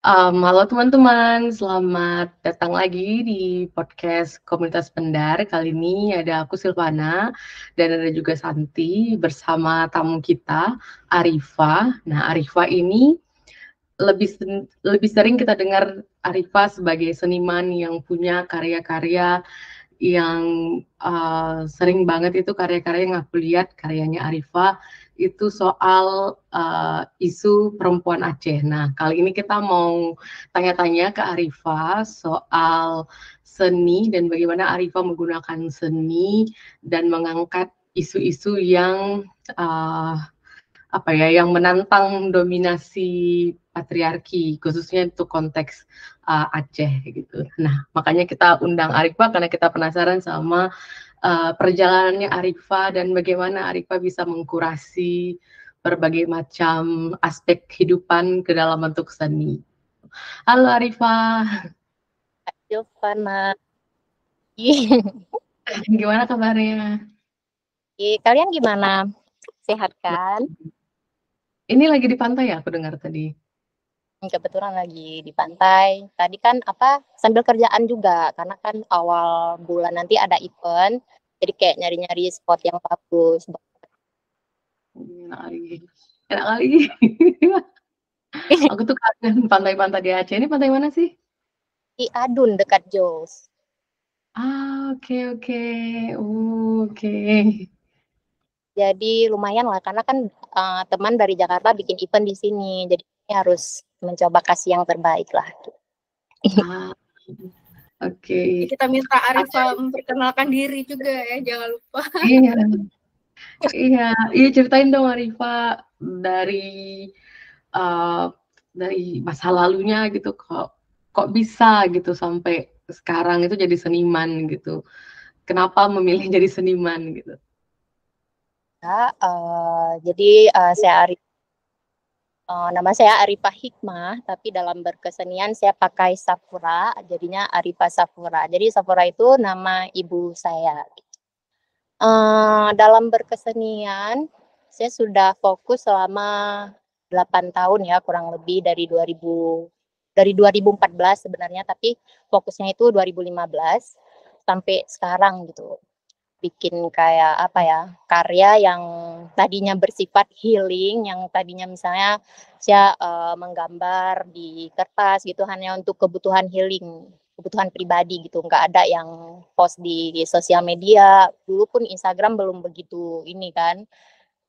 Halo teman-teman, selamat datang lagi di podcast Komunitas Pendar. Kali ini ada aku Silvana dan ada juga Santi bersama tamu kita, Arifa. Nah, Arifa ini lebih sering kita dengar Arifa sebagai seniman yang punya karya-karya yang sering banget itu karya-karya yang aku lihat karyanya Arifa itu soal isu perempuan Aceh. Nah, kali ini kita mau tanya-tanya ke Arifa soal seni dan bagaimana Arifa menggunakan seni dan mengangkat isu-isu yang uh, yang menantang dominasi patriarki, khususnya untuk konteks Aceh gitu. Nah, makanya kita undang Arifa karena kita penasaran sama perjalanannya Arifa dan bagaimana Arifa bisa mengkurasi berbagai macam aspek kehidupan ke dalam bentuk seni. Halo Arifa, Silvana. gimana kabarnya? Kalian gimana? Sehat kan? Ini lagi di pantai ya, aku dengar tadi. Kebetulan lagi di pantai. Tadi kan sambil kerjaan juga karena kan awal bulan nanti ada event. Jadi kayak nyari-nyari spot yang bagus. Enak kali. Enak kali. Aku tuh kangen pantai-pantai di Aceh. Ini pantai mana sih? Di Adun dekat Jos. Oke, oke. Oke. Jadi lumayan lah karena kan teman dari Jakarta bikin event di sini. Jadi harus mencoba kasih yang terbaik lah. Ah, oke. Kita minta Arifa memperkenalkan diri juga ya, jangan lupa. Iya, iya, iya, ceritain dong Arifa dari uh, dari masa lalunya gitu, kok bisa gitu sampai sekarang itu jadi seniman gitu. Kenapa memilih jadi seniman gitu? Jadi nama saya Arifah Hikmah, tapi dalam berkesenian saya pakai Safura, jadinya Arifah Safura. Jadi Safura itu nama ibu saya. Dalam berkesenian, saya sudah fokus selama 8 tahun ya, kurang lebih dari 2014 sebenarnya, tapi fokusnya itu 2015 sampai sekarang gitu. Bikin kayak karya yang tadinya bersifat healing, yang tadinya misalnya saya menggambar di kertas gitu hanya untuk kebutuhan healing, kebutuhan pribadi gitu, nggak ada yang post di sosial media. Dulu pun Instagram belum begitu ini kan,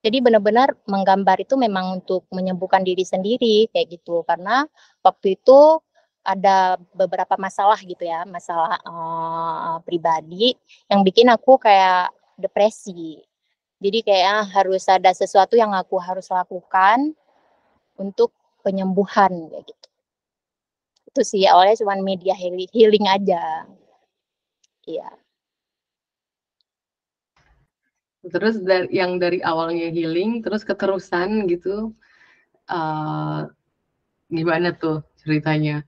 jadi benar-benar menggambar itu memang untuk menyembuhkan diri sendiri kayak gitu, karena waktu itu ada beberapa masalah gitu ya, masalah pribadi yang bikin aku kayak depresi. Jadi kayak harus ada sesuatu yang aku harus lakukan untuk penyembuhan kayak gitu. Itu sih awalnya cuma media healing aja. Iya. Terus dari awalnya healing, terus keterusan gitu, uh, gimana tuh ceritanya?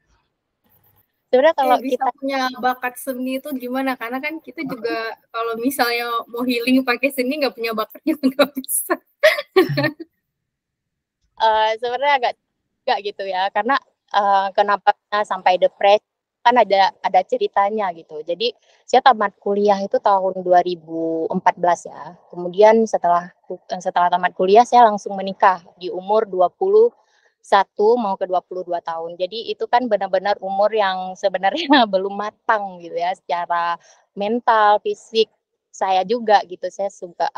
Sebenarnya kalau bisa kita punya bakat seni itu gimana? Karena kan kita juga kalau misalnya mau healing pakai seni nggak punya bakat juga nggak bisa. sebenarnya agak gitu ya, karena kenapa sampai depresi kan ada ceritanya gitu. Jadi saya tamat kuliah itu tahun 2014 ya. Kemudian setelah tamat kuliah saya langsung menikah di umur 21 mau ke 22 tahun. Jadi itu kan benar-benar umur yang sebenarnya belum matang gitu ya, secara mental, fisik saya juga gitu. Saya suka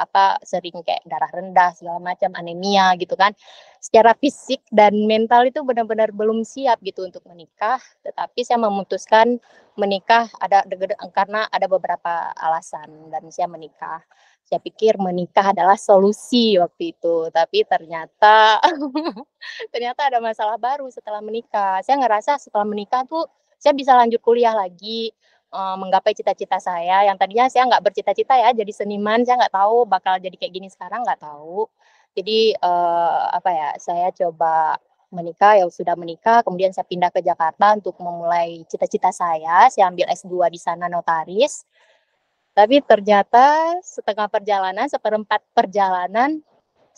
sering kayak darah rendah segala macam, anemia gitu kan. Secara fisik dan mental itu benar-benar belum siap gitu untuk menikah, tetapi saya memutuskan menikah karena ada beberapa alasan dan saya menikah. Saya pikir menikah adalah solusi waktu itu, tapi ternyata ternyata ada masalah baru setelah menikah. Saya ngerasa setelah menikah tuh saya bisa lanjut kuliah lagi, menggapai cita-cita saya yang tadinya saya nggak bercita-cita ya jadi seniman. Saya nggak tahu bakal jadi kayak gini sekarang, nggak tahu. Jadi saya coba menikah, ya sudah menikah, kemudian saya pindah ke Jakarta untuk memulai cita-cita saya ambil S2 di sana, notaris. Tapi ternyata setengah perjalanan, seperempat perjalanan,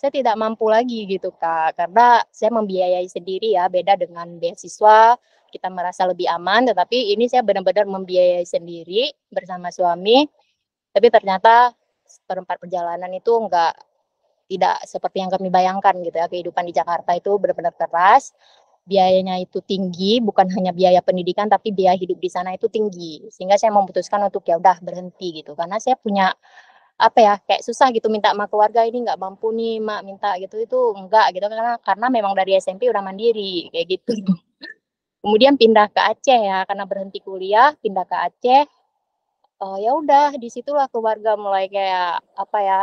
saya tidak mampu lagi gitu Kak, karena saya membiayai sendiri ya, beda dengan beasiswa, kita merasa lebih aman, tetapi ini saya benar-benar membiayai sendiri bersama suami, tapi ternyata seperempat perjalanan itu tidak seperti yang kami bayangkan gitu ya, kehidupan di Jakarta itu benar-benar keras, biayanya itu tinggi, bukan hanya biaya pendidikan, tapi biaya hidup di sana itu tinggi, sehingga saya memutuskan untuk ya udah berhenti gitu, karena saya punya apa ya, kayak susah gitu minta sama keluarga, "Ini nggak mampu nih Mak, minta," gitu, itu enggak gitu, karena memang dari SMP udah mandiri, kayak gitu. Kemudian pindah ke Aceh ya, karena berhenti kuliah, pindah ke Aceh, ya udah di situlah keluarga mulai kayak, apa ya,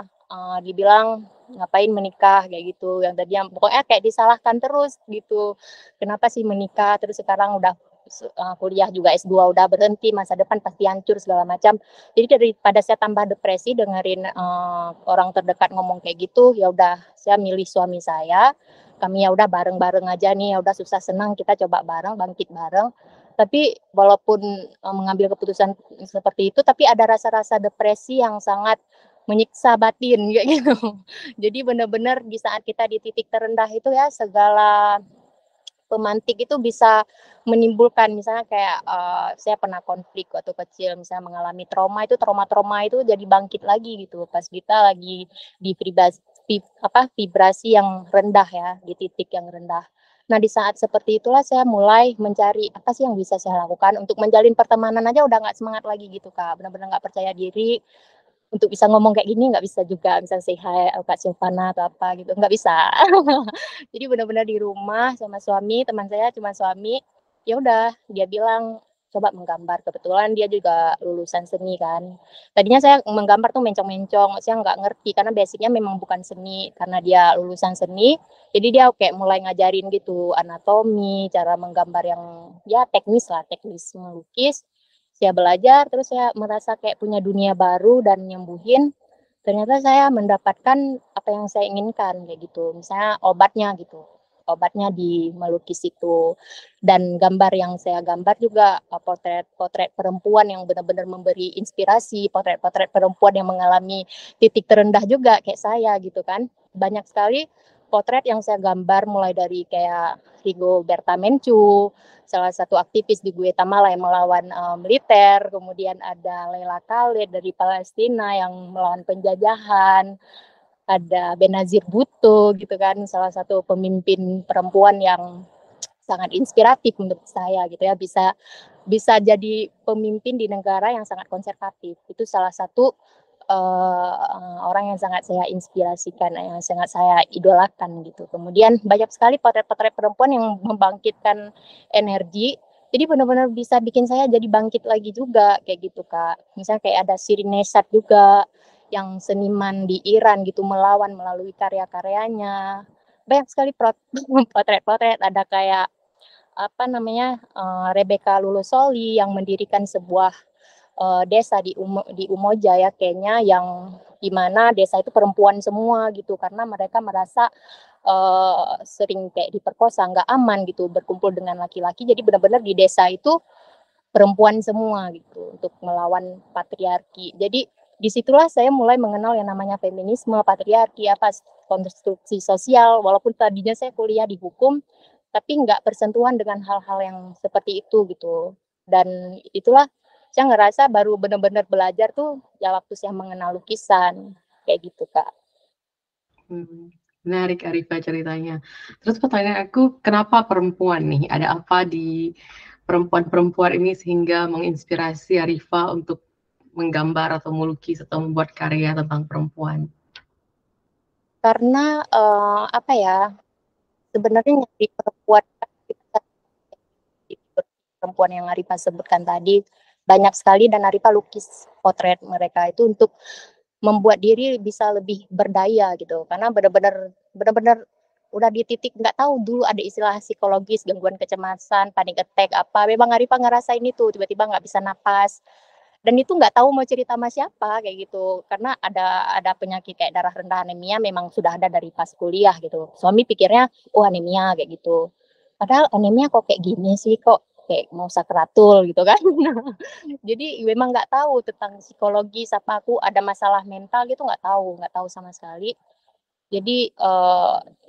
dibilang, "Ngapain menikah?" Kayak gitu, yang tadinya pokoknya kayak disalahkan terus gitu, "Kenapa sih menikah? Terus sekarang udah kuliah juga S2 udah berhenti, masa depan pasti hancur," segala macam. Jadi daripada saya tambah depresi dengerin, orang terdekat ngomong kayak gitu, ya udah saya milih suami saya, kami ya udah bareng-bareng aja nih, ya udah susah senang kita coba bareng, bangkit bareng. Tapi walaupun, mengambil keputusan seperti itu, tapi ada rasa-rasa depresi yang sangat menyiksa batin, kayak gitu. Jadi benar-benar di saat kita di titik terendah itu ya, segala pemantik itu bisa menimbulkan misalnya kayak, saya pernah konflik waktu kecil, misalnya mengalami trauma, itu trauma-trauma itu jadi bangkit lagi gitu, pas kita lagi di vibrasi yang rendah ya, di titik yang rendah. Nah, di saat seperti itulah saya mulai mencari, apa sih yang bisa saya lakukan untuk menjalin pertemanan aja udah nggak semangat lagi gitu, Kak, benar-benar nggak percaya diri, untuk bisa ngomong kayak gini nggak bisa juga, misalnya say hi, Kak Silvana atau apa gitu, nggak bisa. Jadi benar-benar di rumah sama suami, teman saya cuma suami, ya udah dia bilang, "Coba menggambar." Kebetulan dia juga lulusan seni kan. Tadinya saya menggambar tuh mencong-mencong, saya nggak ngerti karena basic-nya memang bukan seni, karena dia lulusan seni, jadi dia kayak mulai ngajarin gitu anatomi, cara menggambar yang ya teknis lah, teknis melukis. Saya belajar, terus saya merasa kayak punya dunia baru dan nyembuhin, ternyata saya mendapatkan apa yang saya inginkan, kayak gitu. Misalnya obatnya gitu, obatnya di melukis itu. Dan gambar yang saya gambar juga, potret-potret perempuan yang benar-benar memberi inspirasi, potret-potret perempuan yang mengalami titik terendah juga kayak saya gitu kan. Banyak sekali potret yang saya gambar mulai dari kayak Rigoberta Menchú, salah satu aktivis di Guatemala yang melawan militer, kemudian ada Leila Khalid dari Palestina yang melawan penjajahan, ada Benazir Bhutto gitu kan, salah satu pemimpin perempuan yang sangat inspiratif menurut saya gitu ya, bisa bisa jadi pemimpin di negara yang sangat konservatif. Itu salah satu orang yang sangat saya inspirasikan, yang sangat saya idolakan gitu. Kemudian banyak sekali potret-potret perempuan yang membangkitkan energi. Jadi benar-benar bisa bikin saya jadi bangkit lagi juga kayak gitu Kak. Misalnya kayak ada Shirin Neshat juga yang seniman di Iran gitu melawan melalui karya-karyanya. Banyak sekali potret-potret, ada kayak apa namanya, Rebecca Lulusoli yang mendirikan sebuah desa di Umoja ya Kenya, yang di mana desa itu perempuan semua gitu, karena mereka merasa sering kayak diperkosa, nggak aman gitu berkumpul dengan laki-laki, jadi benar-benar di desa itu perempuan semua gitu untuk melawan patriarki. Jadi disitulah saya mulai mengenal yang namanya feminisme, patriarki, apa konstruksi sosial. Walaupun tadinya saya kuliah di hukum, tapi nggak bersentuhan dengan hal-hal yang seperti itu gitu. Dan itulah saya ngerasa baru benar-benar belajar tuh ya waktu saya mengenal lukisan kayak gitu Kak. Menarik Arifa ceritanya. Terus pertanyaan aku, kenapa perempuan nih? Ada apa di perempuan-perempuan ini sehingga menginspirasi Arifa untuk menggambar atau melukis atau membuat karya tentang perempuan? Karena apa ya, sebenarnya nyari perempuan perempuan yang Arifa sebutkan tadi banyak sekali, dan Arifa lukis potret mereka itu untuk membuat diri bisa lebih berdaya gitu, karena benar-benar udah di titik nggak tahu, dulu ada istilah psikologis gangguan kecemasan, panic attack apa, memang Arifa ngerasain itu, tiba-tiba nggak bisa napas, dan itu nggak tahu mau cerita sama siapa kayak gitu, karena ada penyakit kayak darah rendah, anemia, memang sudah ada dari pas kuliah gitu. Suami pikirnya oh anemia kayak gitu, padahal anemia kok kayak gini sih, kok kayak mau sakratul gitu kan. Jadi memang nggak tahu tentang psikologis, apa aku ada masalah mental gitu, nggak tahu sama sekali. Jadi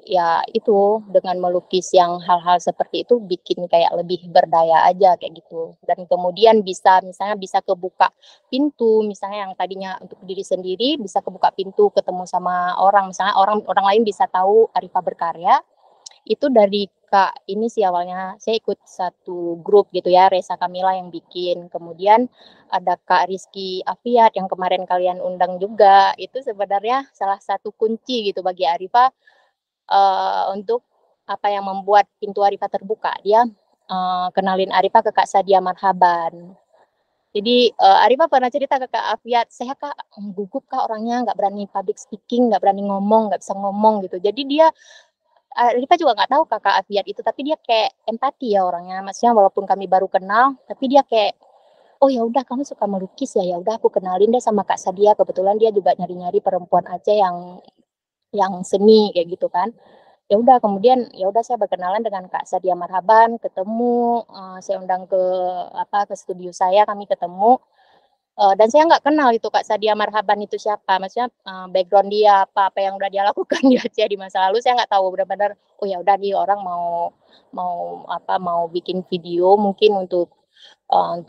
ya itu dengan melukis yang hal-hal seperti itu bikin kayak lebih berdaya aja kayak gitu. Dan kemudian misalnya bisa kebuka pintu, misalnya yang tadinya untuk diri sendiri bisa kebuka pintu ketemu sama orang, misalnya orang orang lain bisa tahu Arifah berkarya. Itu dari Kak ini sih awalnya saya ikut satu grup gitu ya, Resa Kamila yang bikin. Kemudian ada Kak Rizky Afiat yang kemarin kalian undang juga. Itu sebenarnya salah satu kunci gitu bagi Arifah untuk apa yang membuat pintu Arifah terbuka. Dia kenalin Arifah ke Kak Sadia Marhaban. Jadi Arifah pernah cerita ke Kak Afiat, saya Kak gugup Kak orangnya, nggak berani public speaking, nggak berani ngomong, nggak bisa ngomong gitu. Jadi dia Rifka juga nggak tahu Kakak Afiat itu, tapi dia kayak empati ya orangnya. Maksudnya walaupun kami baru kenal, tapi dia kayak, oh ya udah kamu suka melukis ya, ya udah aku kenalin deh sama Kak Sadia. Kebetulan dia juga nyari-nyari perempuan Aceh yang seni kayak gitu kan. Ya udah kemudian ya udah saya berkenalan dengan Kak Sadia Marhaban, ketemu, saya undang ke ke studio saya, kami ketemu. Dan saya nggak kenal itu Kak Sadia Marhaban itu siapa, maksudnya background dia apa yang udah dia lakukan di Aceh di masa lalu saya nggak tahu benar-benar. Oh ya udah nih orang mau bikin video mungkin untuk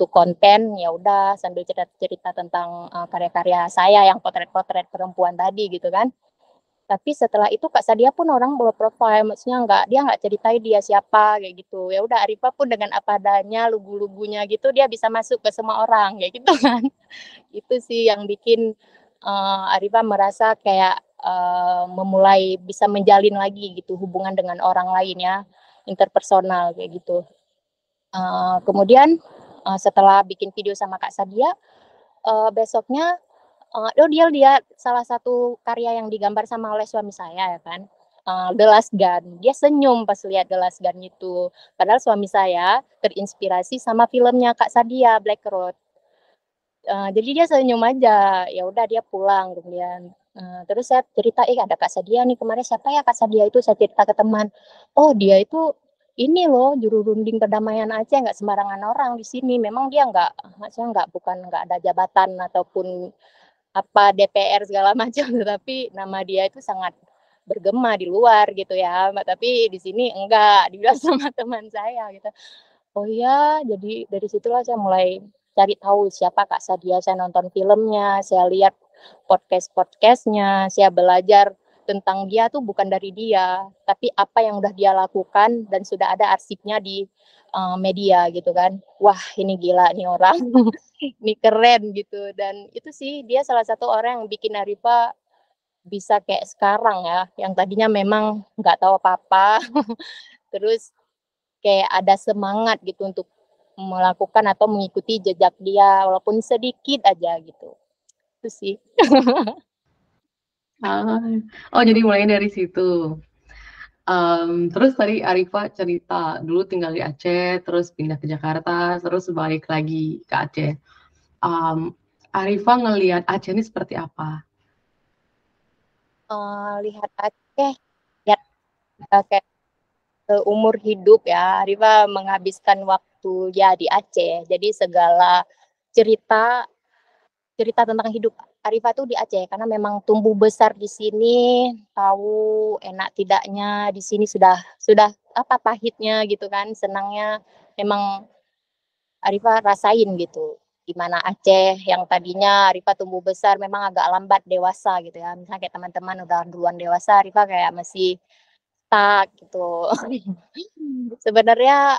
konten, ya udah sambil cerita-cerita tentang karya-karya saya yang potret-potret perempuan tadi gitu kan. Tapi setelah itu Kak Sadia pun orang bawa profile, maksudnya dia nggak ceritain dia siapa kayak gitu. Ya udah Arifah pun dengan apa adanya, lugu-lugunya gitu dia bisa masuk ke semua orang kayak gitu kan. Itu sih yang bikin Arifah merasa kayak memulai bisa menjalin lagi gitu hubungan dengan orang lain ya, interpersonal kayak gitu. Kemudian setelah bikin video sama Kak Sadia, besoknya dia salah satu karya yang digambar sama oleh suami saya ya kan. The Last Gun. Dia senyum pas lihat The Last Gun itu. Padahal suami saya terinspirasi sama filmnya Kak Sadia, Black Road. Jadi dia senyum aja. Ya udah dia pulang kemudian. Terus saya cerita, ada Kak Sadia nih kemarin siapa ya Kak Sadia itu, saya cerita ke teman. Oh dia itu ini loh juru runding perdamaian Aceh, nggak sembarangan orang di sini. Memang dia maksudnya nggak ada jabatan ataupun apa DPR segala macam, tetapi nama dia itu sangat bergema di luar gitu ya. Tapi di sini enggak, dibilang sama teman saya gitu. Oh ya, jadi dari situlah saya mulai cari tahu siapa Kak Sadia. Saya nonton filmnya, saya lihat podcast-podcastnya, saya belajar tentang dia tuh bukan dari dia, tapi apa yang udah dia lakukan dan sudah ada arsipnya di media gitu kan. Wah ini gila nih orang, ini keren gitu. Dan itu sih dia salah satu orang yang bikin Arifah bisa kayak sekarang ya, yang tadinya memang nggak tahu apa-apa, terus kayak ada semangat gitu untuk melakukan atau mengikuti jejak dia walaupun sedikit aja gitu. Itu sih. Oh, jadi mulai dari situ. Terus tadi Arifah cerita dulu tinggal di Aceh, terus pindah ke Jakarta, terus balik lagi ke Aceh. Arifah ngelihat Aceh ini seperti apa? Lihat Aceh, lihat kayak umur hidup ya, Arifah menghabiskan waktu ya di Aceh. Jadi segala cerita cerita tentang hidup Arifah tuh di Aceh karena memang tumbuh besar di sini, tahu enak tidaknya di sini sudah apa pahitnya gitu kan, senangnya memang Arifah rasain gitu. Gimana Aceh yang tadinya Arifah tumbuh besar memang agak lambat dewasa gitu ya. Misalnya kayak teman-teman udah duluan dewasa, Arifah kayak masih stuck gitu. Sebenarnya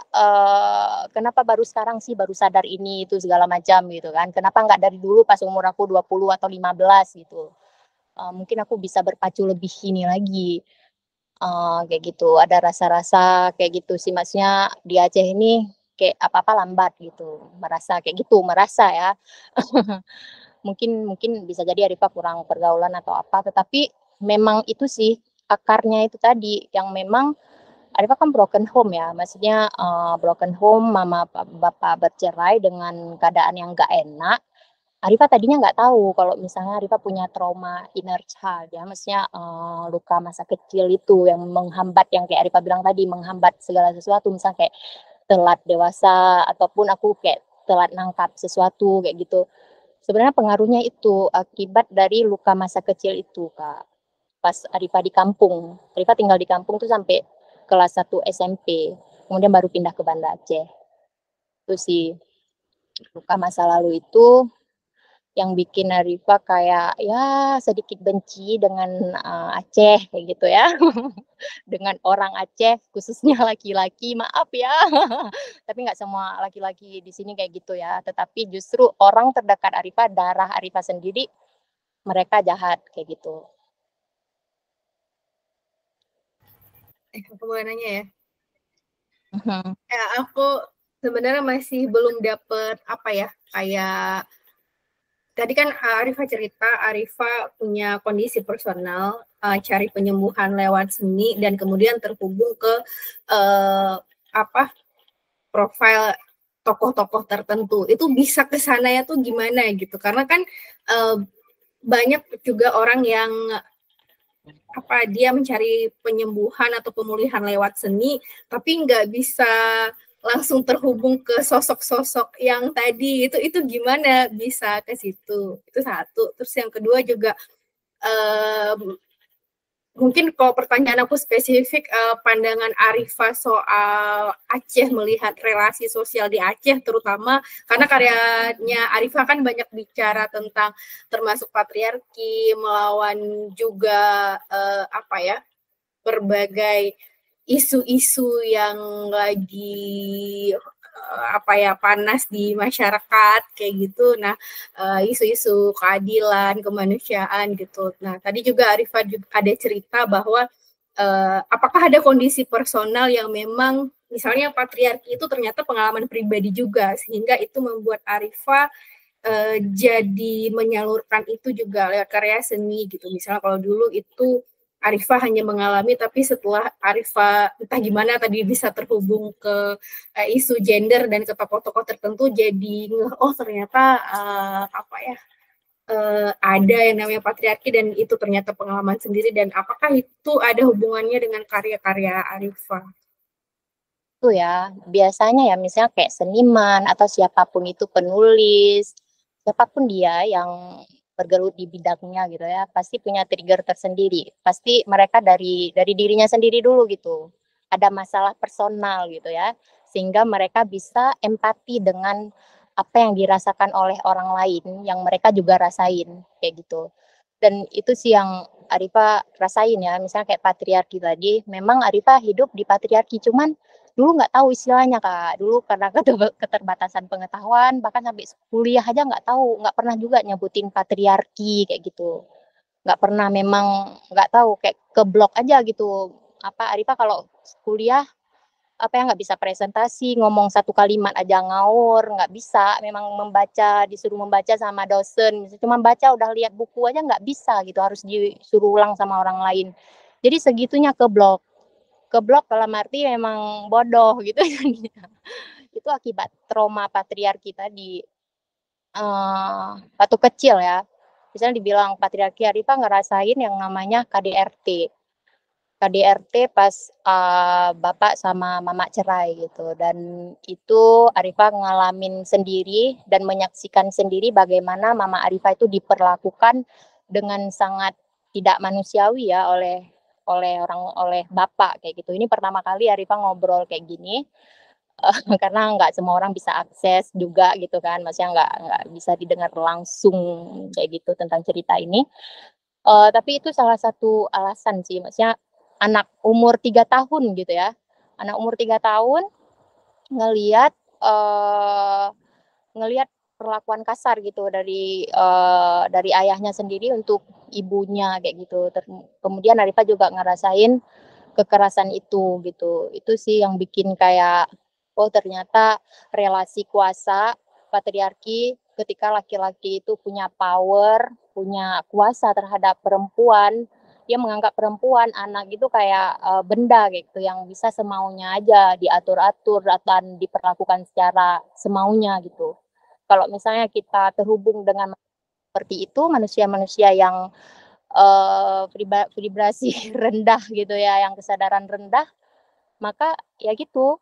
kenapa baru sekarang sih baru sadar ini itu segala macam gitu kan. Kenapa nggak dari dulu pas umur aku 20 atau 15 gitu. Mungkin aku bisa berpacu lebih ini lagi. Kayak gitu, ada rasa-rasa kayak gitu sih, maksudnya di Aceh ini kayak apa-apa lambat gitu, merasa ya. Mungkin mungkin bisa jadi Arifah kurang pergaulan atau apa, tetapi memang itu sih akarnya itu tadi yang memang Arifah kan broken home ya, maksudnya broken home, mama bapak bercerai dengan keadaan yang gak enak. Arifah tadinya nggak tahu kalau misalnya Arifah punya trauma inner child ya, maksudnya luka masa kecil itu yang menghambat, yang kayak Arifah bilang tadi, menghambat segala sesuatu, misalnya kayak telat dewasa ataupun aku kayak telat nangkap sesuatu kayak gitu. Sebenarnya pengaruhnya itu akibat dari luka masa kecil itu, Kak. pas Arifah di kampung. Arifah tinggal di kampung tuh sampai kelas 1 SMP. Kemudian baru pindah ke Banda Aceh. Itu sih luka masa lalu itu yang bikin Arifah kayak ya sedikit benci dengan Aceh kayak gitu ya. Dengan orang Aceh khususnya laki-laki, maaf ya. Tapi nggak semua laki-laki di sini kayak gitu ya. Tetapi justru orang terdekat Arifah, darah Arifah sendiri, mereka jahat kayak gitu. Aku mau nanya ya. Mhm. Aku sebenarnya masih belum dapet apa ya, kayak tadi kan Arifah cerita, Arifah punya kondisi personal, cari penyembuhan lewat seni dan kemudian terhubung ke apa profil tokoh-tokoh tertentu. Itu bisa ke sana ya tuh gimana gitu? Karena kan banyak juga orang yang dia mencari penyembuhan atau pemulihan lewat seni, tapi nggak bisa langsung terhubung ke sosok-sosok yang tadi itu gimana bisa ke situ. Itu satu. Terus yang kedua juga mungkin kalau pertanyaan aku spesifik, pandangan Arifah soal Aceh, melihat relasi sosial di Aceh terutama karena karyanya Arifah kan banyak bicara tentang termasuk patriarki, melawan juga berbagai isu-isu yang lagi panas di masyarakat kayak gitu. Nah, isu-isu keadilan, kemanusiaan gitu. Nah, tadi juga Arifah ada cerita bahwa apakah ada kondisi personal yang memang misalnya patriarki itu ternyata pengalaman pribadi juga sehingga itu membuat Arifah jadi menyalurkan itu juga lewat karya seni gitu. Misalnya kalau dulu itu Arifah hanya mengalami, tapi setelah Arifah entah gimana tadi bisa terhubung ke isu gender dan ke tokoh-tokoh tertentu, jadi ternyata ada yang namanya patriarki dan itu ternyata pengalaman sendiri, dan apakah itu ada hubungannya dengan karya-karya Arifah? Itu ya, biasanya ya misalnya kayak seniman atau siapapun itu penulis, siapapun dia yang bergelut di bidangnya gitu ya, pasti punya trigger tersendiri. Pasti mereka dari dirinya sendiri dulu gitu. Ada masalah personal gitu ya, sehingga mereka bisa empati dengan apa yang dirasakan oleh orang lain yang mereka juga rasain kayak gitu. Dan itu sih yang Arifah rasain ya, misalnya kayak patriarki tadi, memang Arifah hidup di patriarki, cuman dulu nggak tahu istilahnya Kak. Dulu karena keterbatasan pengetahuan, bahkan sampai kuliah aja nggak tahu, nggak pernah juga nyebutin patriarki kayak gitu. Nggak pernah, memang nggak tahu, kayak ke blok aja gitu. Arifah kalau kuliah nggak bisa presentasi, ngomong satu kalimat aja ngawur, nggak bisa. Memang disuruh membaca sama dosen, cuma baca udah lihat buku aja nggak bisa gitu, harus disuruh ulang sama orang lain. Jadi segitunya ke blok dalam arti memang bodoh gitu. Itu akibat trauma patriarki tadi. Waktu kecil ya, misalnya dibilang patriarki, Arifah ngerasain yang namanya KDRT. KDRT pas bapak sama mama cerai gitu, dan itu Arifah ngalamin sendiri dan menyaksikan sendiri bagaimana mama Arifah itu diperlakukan dengan sangat tidak manusiawi ya oleh bapak kayak gitu. Ini pertama kali Arifah ngobrol kayak gini, karena nggak semua orang bisa akses juga gitu kan, maksudnya nggak bisa didengar langsung kayak gitu tentang cerita ini. Tapi itu salah satu alasan sih, maksudnya anak umur 3 tahun gitu ya. Anak umur 3 tahun ngelihat ngelihat perlakuan kasar gitu dari ayahnya sendiri untuk ibunya kayak gitu. Kemudian Arifah juga ngerasain kekerasan itu gitu. Itu sih yang bikin kayak ternyata relasi kuasa patriarki ketika laki-laki itu punya power, punya kuasa terhadap perempuan, dia menganggap perempuan, anak itu kayak benda gitu yang bisa semaunya aja diatur-atur dan diperlakukan secara semaunya gitu. Kalau misalnya kita terhubung dengan seperti itu, manusia-manusia yang vibrasi rendah gitu ya, yang kesadaran rendah, maka ya gitu,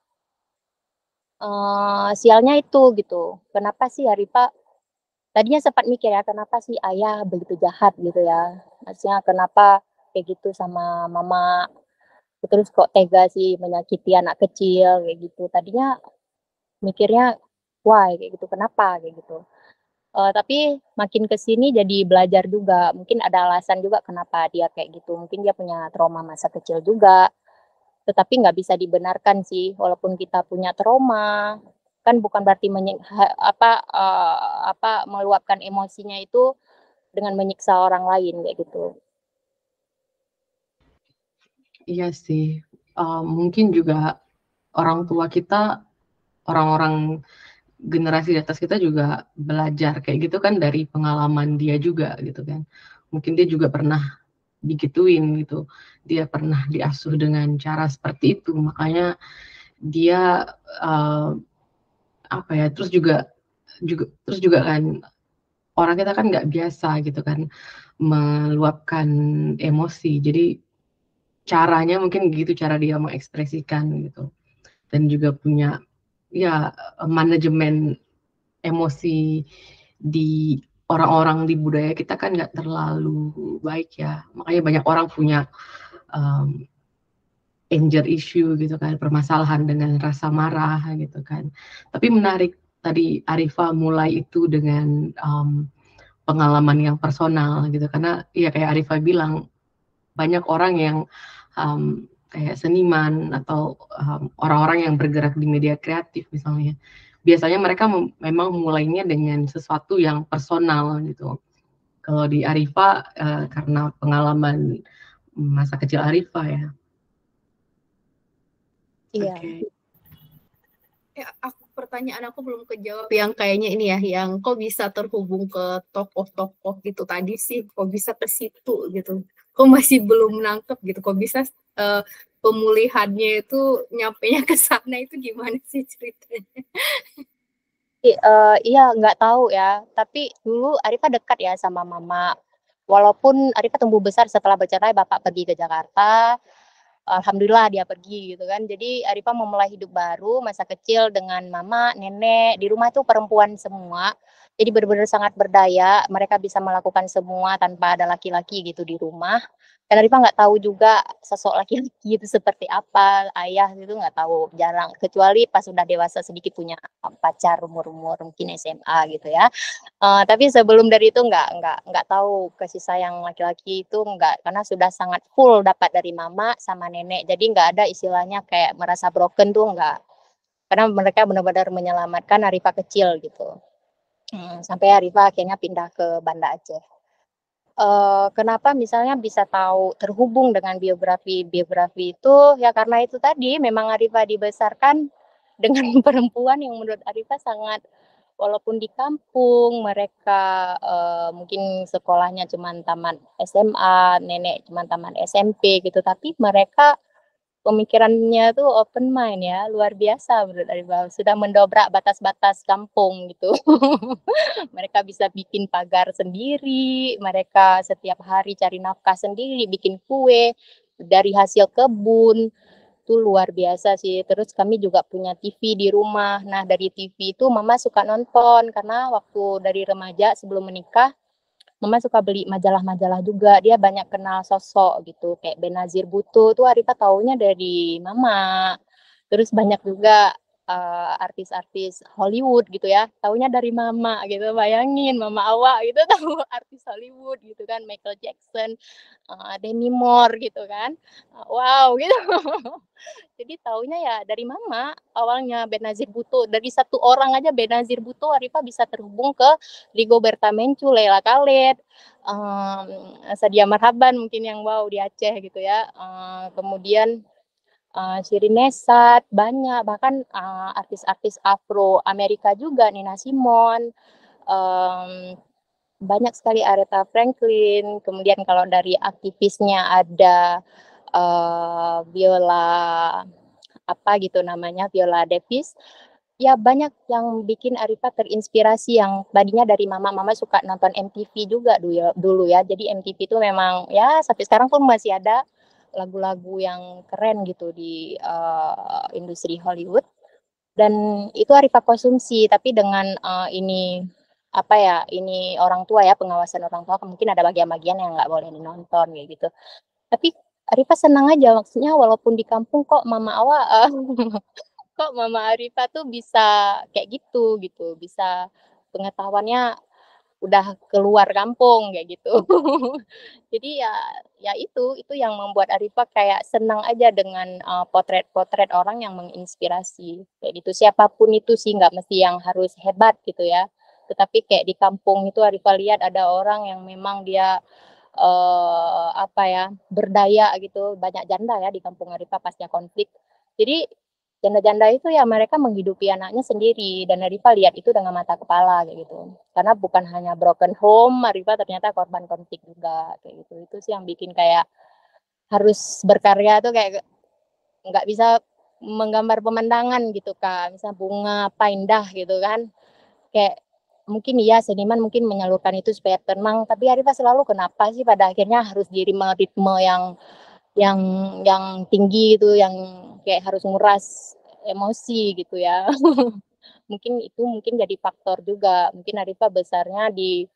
sialnya itu gitu. Kenapa sih Arifah tadinya sempat mikir ya, kenapa sih ayah begitu jahat gitu ya, maksudnya kenapa kayak gitu sama mama. Terus kok tega sih menyakiti anak kecil kayak gitu. Tadinya mikirnya, why kayak gitu, kenapa kayak gitu. Tapi makin ke sini jadi belajar juga, mungkin ada alasan juga kenapa dia kayak gitu, mungkin dia punya trauma masa kecil juga, tetapi nggak bisa dibenarkan sih, walaupun kita punya trauma, kan bukan berarti meluapkan emosinya itu dengan menyiksa orang lain kayak gitu. Iya sih, mungkin juga orang tua kita, orang-orang generasi di atas kita juga belajar kayak gitu kan dari pengalaman dia juga gitu kan. Mungkin dia juga pernah digituin gitu, dia pernah diasuh dengan cara seperti itu, makanya dia apa ya, terus juga kan orang kita kan nggak biasa gitu kan meluapkan emosi, jadi caranya mungkin gitu, cara dia mengekspresikan gitu, dan juga punya ya manajemen emosi di orang-orang di budaya kita kan nggak terlalu baik ya, makanya banyak orang punya um, anger issue gitu kan, permasalahan dengan rasa marah gitu kan. Tapi menarik tadi Arifa mulai itu dengan pengalaman yang personal gitu, karena ya kayak Arifa bilang banyak orang yang kayak seniman atau orang-orang yang bergerak di media kreatif misalnya, biasanya mereka memang mulainya dengan sesuatu yang personal gitu. Kalau di Arifa karena pengalaman masa kecil Arifa ya. Iya. Oke. Pertanyaan aku belum kejawab yang kayaknya ini ya, yang kok bisa terhubung ke tokoh-tokoh gitu tadi sih, kok bisa ke situ gitu, kok masih belum nangkep gitu, kok bisa pemulihannya itu nyampenya ke sana, itu gimana sih ceritanya? Iya nggak tahu ya, tapi dulu Arifa dekat ya sama mama. Walaupun Arifa tumbuh besar setelah bercerai, bapak pergi ke Jakarta, alhamdulillah dia pergi gitu kan. Jadi Arifa memulai hidup baru, masa kecil dengan mama, nenek, di rumah itu perempuan semua. Jadi benar-benar sangat berdaya, mereka bisa melakukan semua tanpa ada laki-laki gitu di rumah. Dan Arifa nggak tahu juga sosok laki-laki itu seperti apa, ayah itu nggak tahu, jarang. Kecuali pas sudah dewasa sedikit punya pacar umur-umur mungkin SMA gitu ya. Tapi sebelum dari itu nggak tahu kasih sayang laki-laki itu nggak, karena sudah sangat full dapat dari mama sama nenek. Jadi nggak ada istilahnya kayak merasa broken tuh nggak. Karena mereka benar-benar menyelamatkan Arifa kecil gitu. Sampai Arifa akhirnya pindah ke Banda Aceh. Kenapa misalnya bisa tahu terhubung dengan biografi itu, ya karena itu tadi memang Arifa dibesarkan dengan perempuan yang menurut Arifa sangat, walaupun di kampung mereka mungkin sekolahnya cuma tamat SMA, nenek cuma tamat SMP gitu, tapi mereka pemikirannya tuh open mind ya, luar biasa menurut Arifah, sudah mendobrak batas-batas kampung gitu. Mereka bisa bikin pagar sendiri, mereka setiap hari cari nafkah sendiri, bikin kue dari hasil kebun, itu luar biasa sih. Terus kami juga punya TV di rumah. Nah, dari TV itu mama suka nonton, karena waktu dari remaja sebelum menikah, mama suka beli majalah-majalah juga. Dia banyak kenal sosok gitu, kayak Benazir Bhutto tuh Arifah taunya dari mama. Terus banyak juga artis-artis Hollywood gitu ya, taunya dari mama gitu. Bayangin mama awak gitu tahu artis Hollywood gitu kan, Michael Jackson, Demi Moore gitu kan. Wow gitu. Jadi taunya ya dari mama awalnya. Benazir Bhutto, dari satu orang aja Benazir Bhutto Arifah bisa terhubung ke Rigoberta Menchú, Leila Khaled, Sadia Marhaban mungkin yang wow di Aceh gitu ya, kemudian Shirin Nesat, banyak, bahkan artis-artis Afro Amerika juga, Nina Simone, banyak sekali, Aretha Franklin. Kemudian kalau dari aktivisnya ada Viola apa gitu namanya, Viola Davis. Ya banyak yang bikin Arifah terinspirasi, yang tadinya dari mama. Mama suka nonton MTV juga dulu ya. Jadi MTV itu memang ya sampai sekarang pun masih ada lagu-lagu yang keren gitu di industri Hollywood. Dan itu Arifah konsumsi, tapi dengan ini apa ya, ini orang tua ya, pengawasan orang tua, mungkin ada bagian-bagian yang nggak boleh dinonton kayak gitu. Tapi Arifah senang aja, maksudnya walaupun di kampung kok Mama Awa kok Mama Arifah tuh bisa kayak gitu, bisa pengetahuannya udah keluar kampung kayak gitu. Jadi ya itu yang membuat Arifah kayak senang aja dengan potret-potret orang yang menginspirasi kayak gitu. Siapapun itu sih, nggak mesti yang harus hebat gitu ya. Tetapi kayak di kampung itu Arifah lihat ada orang yang memang dia apa ya, berdaya gitu. Banyak janda ya di kampung Arifah pasca konflik. Jadi janda-janda itu ya mereka menghidupi anaknya sendiri, dan Arifah lihat itu dengan mata kepala kayak gitu. Karena bukan hanya broken home, Arifah ternyata korban konflik juga kayak gitu. Itu sih yang bikin kayak harus berkarya tuh kayak nggak bisa menggambar pemandangan gitu Kak. Misal bunga apa indah gitu kan. Kayak mungkin iya seniman mungkin menyalurkan itu supaya tenang, tapi Arifah selalu kenapa sih pada akhirnya harus di ritme yang yang tinggi itu, yang kayak harus nguras emosi gitu ya. Mungkin jadi faktor juga. Mungkin Arifah besarnya di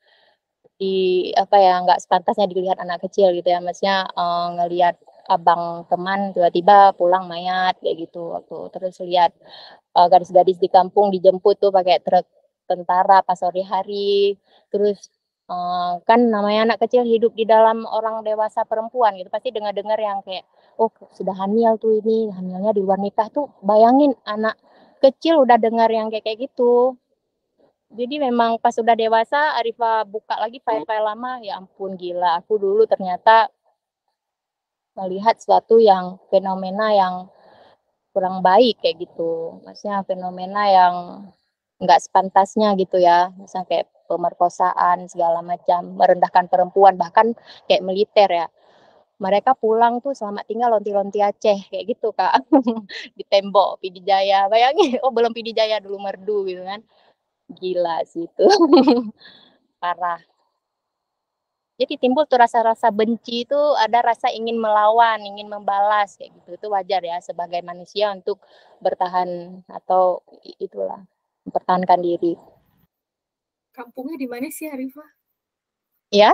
apa ya, nggak sepantasnya dilihat anak kecil gitu ya. Maksudnya ngelihat abang teman tiba-tiba pulang mayat kayak gitu waktu, terus lihat gadis-gadis di kampung dijemput tuh pakai truk tentara pas sore hari, terus kan namanya anak kecil hidup di dalam orang dewasa perempuan gitu, pasti dengar-dengar yang kayak, oh sudah hamil tuh, ini hamilnya di luar nikah tuh, bayangin anak kecil udah dengar yang kayak gitu. Jadi memang pas udah dewasa Arifah buka lagi file-file lama, ya ampun gila, aku dulu ternyata melihat suatu yang fenomena yang kurang baik kayak gitu. Maksudnya fenomena yang nggak sepantasnya gitu ya. Misalnya kayak pemerkosaan segala macam, merendahkan perempuan, bahkan kayak militer ya. Mereka pulang tuh selamat tinggal lonti-lonti Aceh kayak gitu Kak. Di tembok Pidijaya. Bayangin, oh belum Pidijaya dulu, merdu gitu kan. Gila sih itu. Parah. Jadi timbul tuh rasa-rasa benci, itu ada rasa ingin melawan, ingin membalas kayak gitu. Itu wajar ya sebagai manusia untuk bertahan atau itulah mempertahankan diri. Kampungnya di mana sih Arifah? Ya,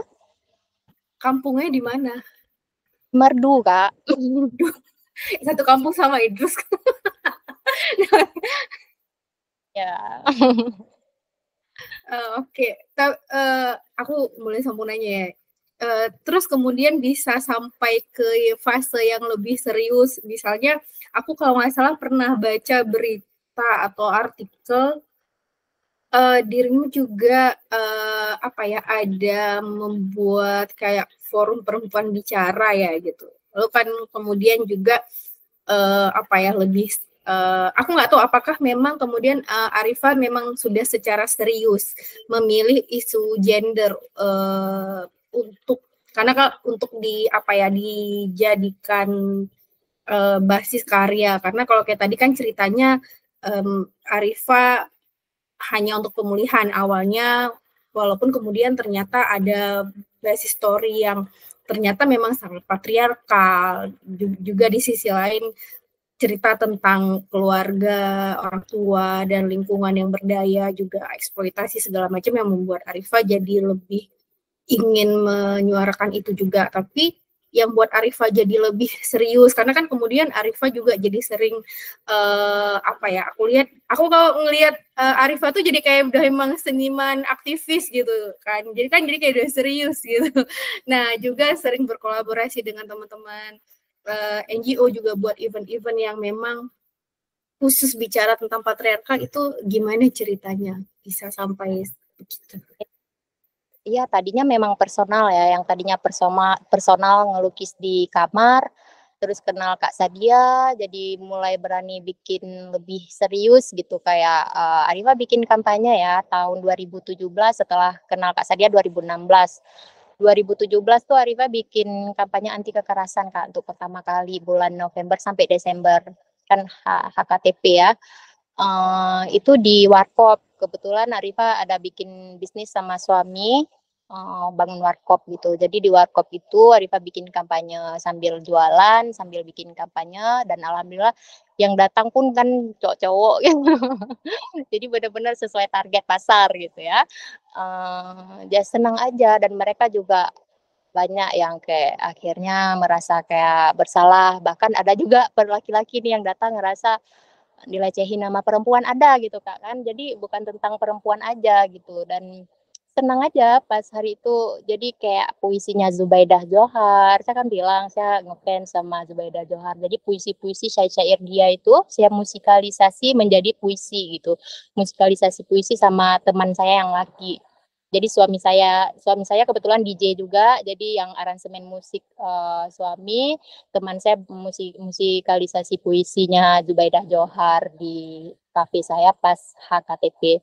Kampungnya di mana? merdu Kak. Satu kampung sama Idrus. Ya. Oke, aku mulai sempurnanya ya. Terus kemudian bisa sampai ke fase yang lebih serius. Misalnya, aku kalau nggak salah pernah baca berita atau artikel, dirimu juga apa ya, ada membuat kayak forum perempuan bicara ya gitu. Lalu kan kemudian juga apa ya, lebih aku nggak tahu apakah memang kemudian Arifah memang sudah secara serius memilih isu gender untuk, karena kan untuk di apa ya, dijadikan basis karya. Karena kalau kayak tadi kan ceritanya Arifah hanya untuk pemulihan awalnya, walaupun kemudian ternyata ada basis story yang ternyata memang sangat patriarkal. Juga di sisi lain cerita tentang keluarga, orang tua, dan lingkungan yang berdaya, juga eksploitasi segala macam yang membuat Arifah jadi lebih ingin menyuarakan itu juga. Tapi yang buat Arifah jadi lebih serius, karena kan kemudian Arifah juga jadi sering apa ya, aku kalau ngelihat Arifah tuh jadi kayak udah emang seniman aktivis gitu kan, jadi kayak udah serius gitu. Nah juga sering berkolaborasi dengan teman-teman NGO juga buat event-event yang memang khusus bicara tentang patriarkal. Itu gimana ceritanya bisa sampai begitu? Iya, tadinya memang personal ya, yang tadinya personal ngelukis di kamar, terus kenal Kak Sadia, jadi mulai berani bikin lebih serius gitu, kayak Arifah bikin kampanye ya tahun 2017 setelah kenal Kak Sadia 2016. 2017 tuh Arifah bikin kampanye anti kekerasan Kak, untuk pertama kali bulan November sampai Desember, kan HKTP ya. Itu di Warkop. Kebetulan Arifah ada bikin bisnis sama suami, bangun Warkop gitu. Jadi di Warkop itu Arifah bikin kampanye sambil jualan, sambil bikin kampanye, dan alhamdulillah yang datang pun kan cowok-cowok gitu. Jadi benar-benar sesuai target pasar gitu ya. Dia senang aja, dan mereka juga banyak yang kayak akhirnya merasa kayak bersalah, bahkan ada juga laki-laki nih yang datang ngerasa dilecehin sama perempuan ada gitu Kak kan. Jadi bukan tentang perempuan aja gitu dan senang aja pas hari itu. Jadi kayak puisinya Zubaidah Johar, saya kan bilang saya ngefans sama Zubaidah Johar. Jadi puisi-puisi syair-syair dia itu saya musikalisasi menjadi puisi gitu. Musikalisasi puisi sama teman saya yang laki. Jadi suami saya kebetulan DJ juga, jadi yang aransemen musik suami, teman saya musikalisasi puisinya Zubaidah Johar di kafe saya pas HKTP.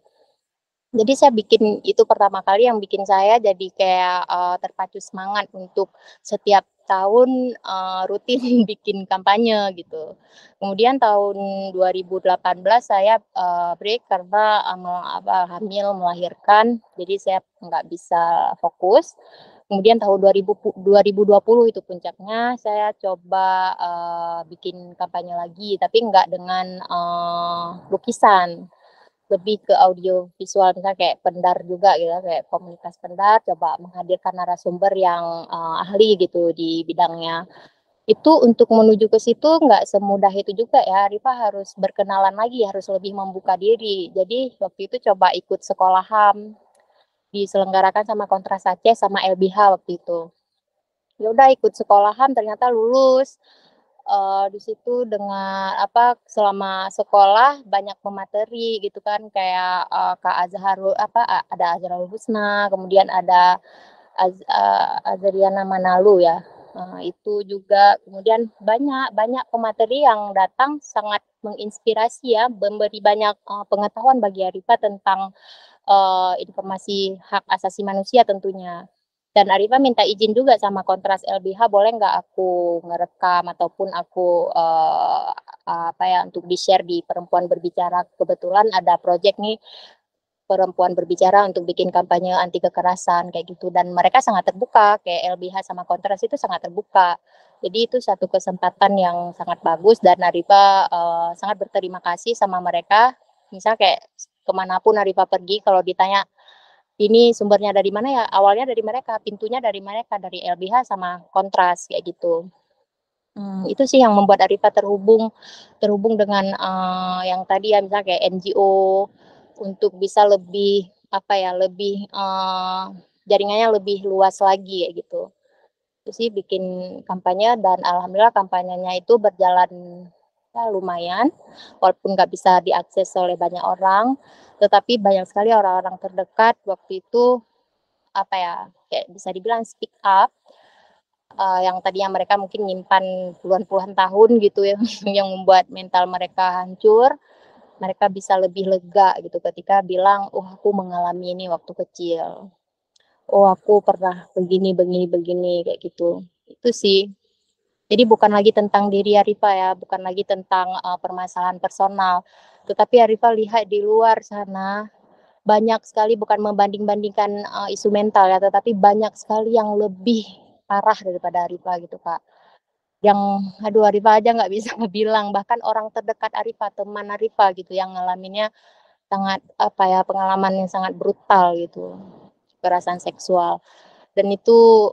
Jadi saya bikin itu pertama kali yang bikin saya jadi kayak terpacu semangat untuk setiap tahun rutin bikin kampanye gitu. Kemudian tahun 2018 saya break karena hamil melahirkan, jadi saya nggak bisa fokus. Kemudian tahun 2020 itu puncaknya saya coba bikin kampanye lagi, tapi nggak dengan lukisan, lebih ke audio visual, misalnya kayak pendar juga gitu, kayak komunitas pendar, coba menghadirkan narasumber yang ahli gitu di bidangnya. Itu untuk menuju ke situ nggak semudah itu juga ya, Arifah harus berkenalan lagi, harus lebih membuka diri. Jadi waktu itu coba ikut sekolah HAM, diselenggarakan sama Kontras Aceh sama LBH waktu itu. Ya udah ikut sekolah HAM, ternyata lulus. Di situ dengan selama sekolah banyak pemateri gitu kan, kayak Kak Azharul ada Azharul Husna, kemudian ada Azriana Manalu ya. Itu juga kemudian banyak pemateri yang datang sangat menginspirasi ya, memberi banyak pengetahuan bagi Arifah tentang informasi hak asasi manusia tentunya. Dan Arifah minta izin juga sama Kontras LBH, boleh nggak aku ngerekam ataupun aku untuk di-share di Perempuan Berbicara. Kebetulan ada project nih Perempuan Berbicara untuk bikin kampanye anti kekerasan kayak gitu, dan mereka sangat terbuka, kayak LBH sama Kontras itu sangat terbuka. Jadi itu satu kesempatan yang sangat bagus dan Arifah sangat berterima kasih sama mereka. Misal kayak kemanapun Arifah pergi, kalau ditanya ini sumbernya dari mana ya, awalnya dari mereka, pintunya dari mereka, dari LBH sama Kontras kayak gitu. Itu sih yang membuat Arifah terhubung dengan yang tadi ya, misalnya kayak NGO, untuk bisa lebih lebih jaringannya lebih luas lagi ya gitu. Itu sih bikin kampanye dan alhamdulillah kampanyenya itu berjalan ya lumayan, walaupun nggak bisa diakses oleh banyak orang, tetapi banyak sekali orang-orang terdekat waktu itu kayak bisa dibilang speak up, yang tadinya mereka mungkin nyimpan puluhan-puluhan tahun gitu ya, yang membuat mental mereka hancur, mereka bisa lebih lega gitu ketika bilang, oh aku mengalami ini waktu kecil, oh aku pernah begini begini begini kayak gitu. Itu sih. Jadi bukan lagi tentang diri Arifah ya, bukan lagi tentang permasalahan personal, tetapi Arifah lihat di luar sana banyak sekali, bukan membanding-bandingkan isu mental ya, tetapi banyak sekali yang lebih parah daripada Arifah gitu Kak. Yang aduh Arifah aja nggak bisa bilang, bahkan orang terdekat Arifah, teman Arifah gitu yang ngalaminnya sangat pengalaman yang sangat brutal gitu, kekerasan seksual. Dan itu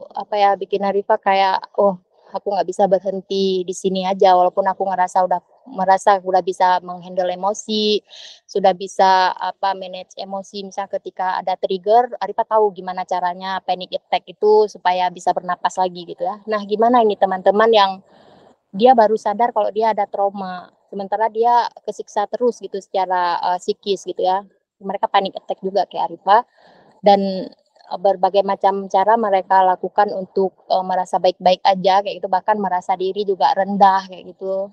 bikin Arifah kayak, oh aku nggak bisa berhenti di sini aja, walaupun aku merasa udah bisa menghandle emosi, sudah bisa manage emosi, misalnya ketika ada trigger, Arifah tahu gimana caranya panic attack itu supaya bisa bernapas lagi gitu ya. Nah gimana ini teman-teman yang dia baru sadar kalau dia ada trauma, sementara dia kesiksa terus gitu secara psikis gitu ya. Mereka panic attack juga kayak Arifah, dan berbagai macam cara mereka lakukan untuk merasa baik-baik aja kayak gitu, bahkan merasa diri juga rendah kayak gitu,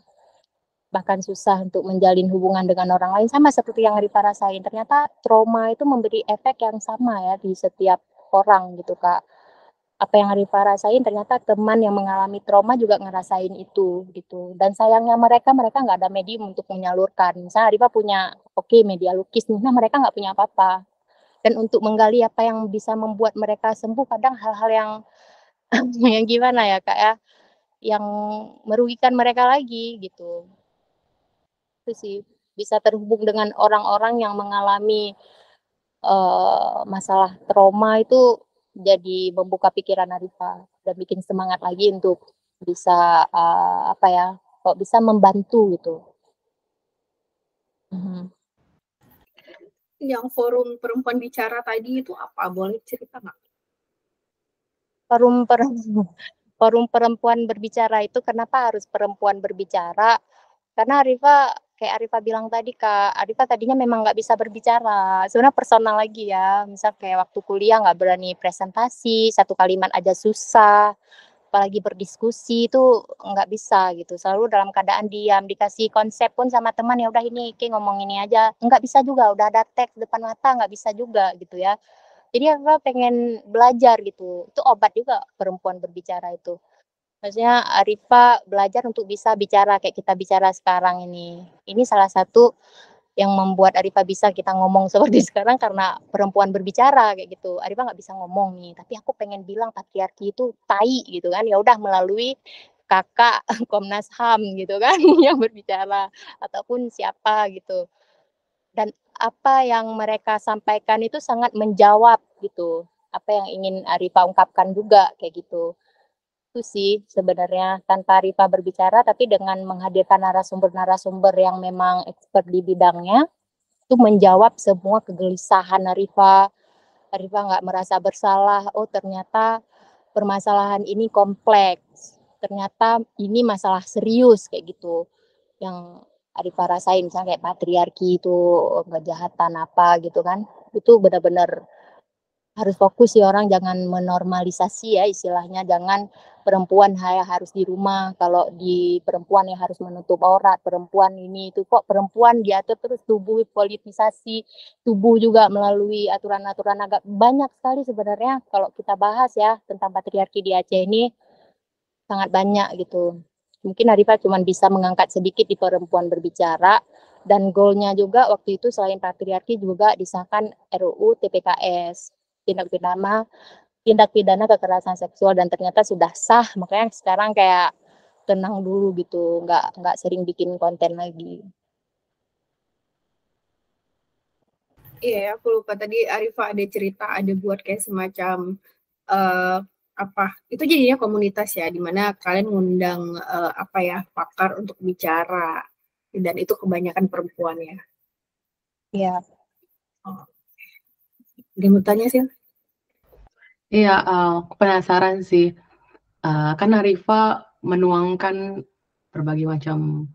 bahkan susah untuk menjalin hubungan dengan orang lain, sama seperti yang Arifah rasain. Ternyata trauma itu memberi efek yang sama ya di setiap orang gitu Kak. Apa yang Arifah rasain, ternyata teman yang mengalami trauma juga ngerasain itu gitu. Dan sayangnya mereka nggak ada medium untuk menyalurkan. Misalnya Arifah punya media lukis, nah mereka nggak punya apa-apa. Dan untuk menggali apa yang bisa membuat mereka sembuh, kadang hal-hal yang yang gimana ya Kak ya, yang merugikan mereka lagi gitu. Itu sih, bisa terhubung dengan orang-orang yang mengalami masalah trauma itu jadi membuka pikiran Arifah. udah bikin semangat lagi untuk bisa apa ya, kok bisa membantu gitu. Yang forum perempuan bicara tadi itu apa? Boleh cerita nggak? Forum perempuan berbicara itu kenapa harus perempuan berbicara? Karena kayak Arifa bilang tadi Kak, Arifa tadinya memang nggak bisa berbicara. Sebenarnya personal lagi ya, misal kayak waktu kuliah nggak berani presentasi, satu kalimat aja susah, apalagi berdiskusi itu nggak bisa gitu. Selalu dalam keadaan diam, dikasih konsep pun sama teman ya udah ini kayak ngomong ini aja, nggak bisa juga. Udah ada teks depan mata nggak bisa juga gitu ya. Jadi Arifa pengen belajar gitu. Itu obat juga perempuan berbicara itu. Maksudnya Arifa belajar untuk bisa bicara kayak kita bicara sekarang ini. Ini salah satu yang membuat Arifa bisa kita ngomong seperti sekarang karena perempuan berbicara kayak gitu. Arifa nggak bisa ngomong nih, tapi aku pengen bilang patriarki itu tai gitu kan. Ya udah melalui kakak Komnas HAM gitu kan yang berbicara ataupun siapa gitu. Dan apa yang mereka sampaikan itu sangat menjawab gitu. Apa yang ingin Arifa ungkapkan juga kayak gitu. Itu sih sebenarnya tanpa Arifa berbicara tapi dengan menghadirkan narasumber-narasumber yang memang expert di bidangnya itu menjawab semua kegelisahan Arifa. Arifa nggak merasa bersalah. Oh ternyata permasalahan ini kompleks. Ternyata ini masalah serius kayak gitu. Yang Arifa rasain misalnya kayak patriarki itu kejahatan apa gitu kan. Itu benar-benar harus fokus sih orang jangan menormalisasi ya istilahnya jangan perempuan harus di rumah kalau di perempuan yang harus menutup aurat perempuan ini itu kok perempuan diatur terus tubuh politisasi tubuh juga melalui aturan-aturan agak banyak sekali sebenarnya kalau kita bahas ya tentang patriarki di Aceh ini sangat banyak gitu mungkin Arifah cuma bisa mengangkat sedikit di perempuan berbicara dan goalnya juga waktu itu selain patriarki juga disahkan RUU TPKS tindak pidana kekerasan seksual dan ternyata sudah sah makanya sekarang kayak tenang dulu gitu nggak sering bikin konten lagi. Iya, aku lupa tadi Arifa ada cerita ada buat kayak semacam apa itu jadinya komunitas ya dimana kalian ngundang apa ya pakar untuk bicara dan itu kebanyakan perempuan ya. Iya. Oh. Dia mau tanya sih? Iya, aku penasaran sih. Kan Arifa menuangkan berbagai macam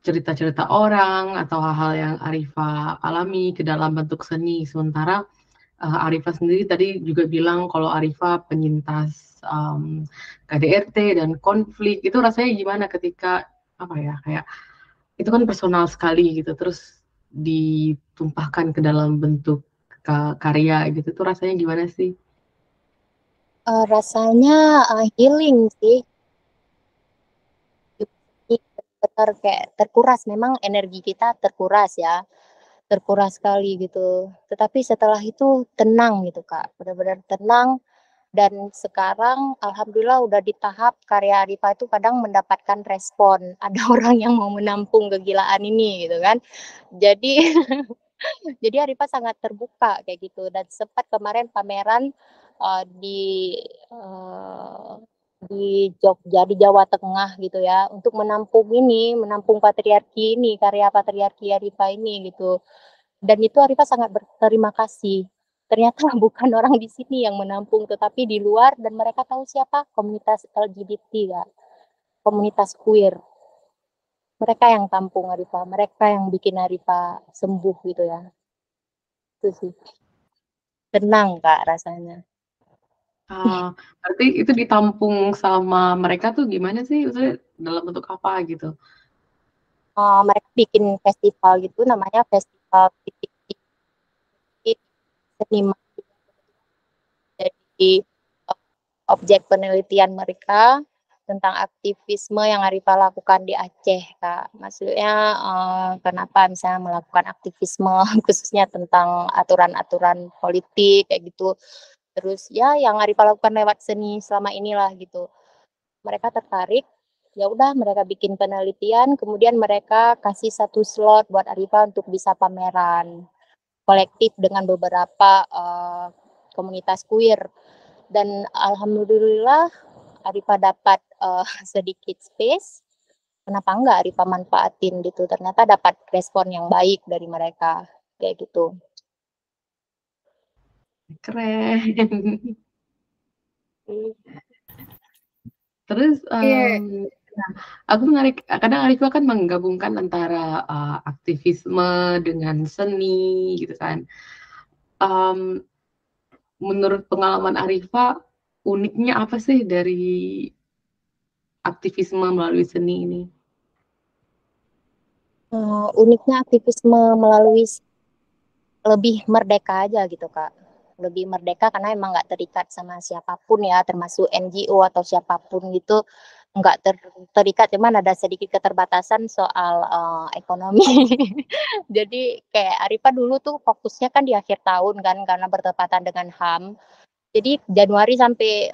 cerita-cerita orang atau hal-hal yang Arifa alami ke dalam bentuk seni. Sementara Arifa sendiri tadi juga bilang kalau Arifa penyintas KDRT dan konflik. Itu rasanya gimana ketika apa ya kayak itu kan personal sekali gitu, terus ditumpahkan ke dalam bentuk karya gitu. Itu rasanya gimana sih? Rasanya healing sih. Benar kayak terkuras memang energi kita terkuras ya terkuras sekali gitu tetapi setelah itu tenang gitu Kak benar-benar tenang dan sekarang alhamdulillah udah di tahap karya Arifa itu kadang mendapatkan respon ada orang yang mau menampung kegilaan ini gitu kan jadi jadi Arifa sangat terbuka kayak gitu dan sempat kemarin pameran di di Jogja di Jawa Tengah gitu ya untuk menampung patriarki ini karya patriarki Arifa ini gitu dan itu Arifa sangat berterima kasih ternyata bukan orang di sini yang menampung tetapi di luar dan mereka tahu siapa komunitas LGBT ya komunitas queer mereka yang tampung Arifa mereka yang bikin Arifa sembuh gitu ya itu sih tenang Kak rasanya. Berarti itu ditampung sama mereka tuh gimana sih? Maksudnya dalam bentuk apa gitu? Mereka bikin festival gitu namanya festival titik seniman jadi objek penelitian mereka tentang aktivisme yang Arifah lakukan di Aceh Kak. Maksudnya kenapa misalnya melakukan aktivisme khususnya tentang aturan-aturan politik kayak gitu. Terus ya yang Arifah lakukan lewat seni selama inilah gitu. Mereka tertarik ya udah mereka bikin penelitian kemudian mereka kasih satu slot buat Arifah untuk bisa pameran kolektif dengan beberapa komunitas queer dan alhamdulillah Arifa dapat sedikit space, kenapa enggak Arifa manfaatin gitu. Ternyata dapat respon yang baik dari mereka kayak gitu. Keren. Terus nah, aku menarik kadang Arifah kan menggabungkan antara aktivisme dengan seni gitu kan. Menurut pengalaman Arifah, uniknya apa sih dari aktivisme melalui seni ini? Uniknya aktivisme melalui lebih merdeka aja gitu Kak. Lebih merdeka karena emang nggak terikat sama siapapun ya, termasuk NGO atau siapapun gitu, nggak terikat, cuman ada sedikit keterbatasan soal ekonomi. Jadi kayak Arifa dulu tuh fokusnya kan di akhir tahun kan karena bertepatan dengan HAM. Jadi Januari sampai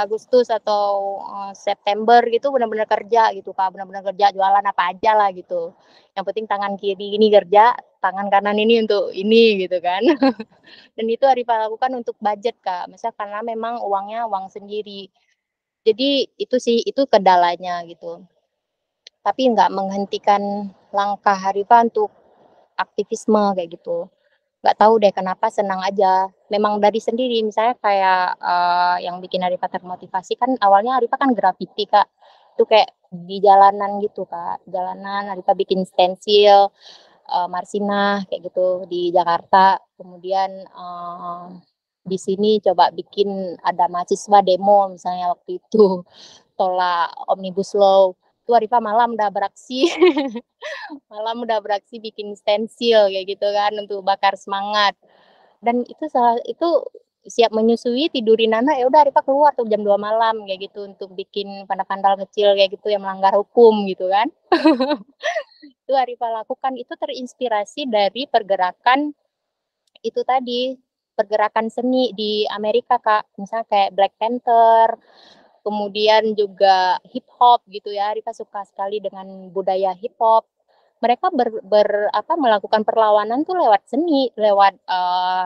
Agustus atau September gitu benar-benar kerja gitu Kak, benar-benar kerja jualan apa aja lah gitu. Yang penting tangan kiri ini kerja, tangan kanan ini untuk ini gitu kan. Dan itu Arifah lakukan untuk budget Kak, misalnya karena memang uangnya uang sendiri. Jadi itu sih, itu kendalanya gitu. Tapi nggak menghentikan langkah Arifah untuk aktivisme kayak gitu. Nggak tahu deh kenapa, senang aja. Memang dari sendiri, misalnya kayak yang bikin Arifah termotivasi kan awalnya Arifah kan graffiti Kak. Itu kayak di jalanan gitu Kak. Jalanan Arifah bikin stensil, Marsinah kayak gitu di Jakarta. Kemudian di sini coba bikin ada mahasiswa demo misalnya waktu itu tolak Omnibus Law. Itu Arifah malam udah beraksi. Malam udah beraksi bikin stensil kayak gitu kan untuk bakar semangat. Dan itu siap menyusui, tidurin anak, ya udah Arifah keluar tuh jam 2 malam kayak gitu untuk bikin pandal-pandal kecil kayak gitu yang melanggar hukum gitu kan. Itu Arifah lakukan, itu terinspirasi dari pergerakan itu tadi, pergerakan seni di Amerika Kak. Misalnya kayak Black Panther, kemudian juga hip hop gitu ya. Arifah suka sekali dengan budaya hip hop. Mereka melakukan perlawanan tuh lewat seni, lewat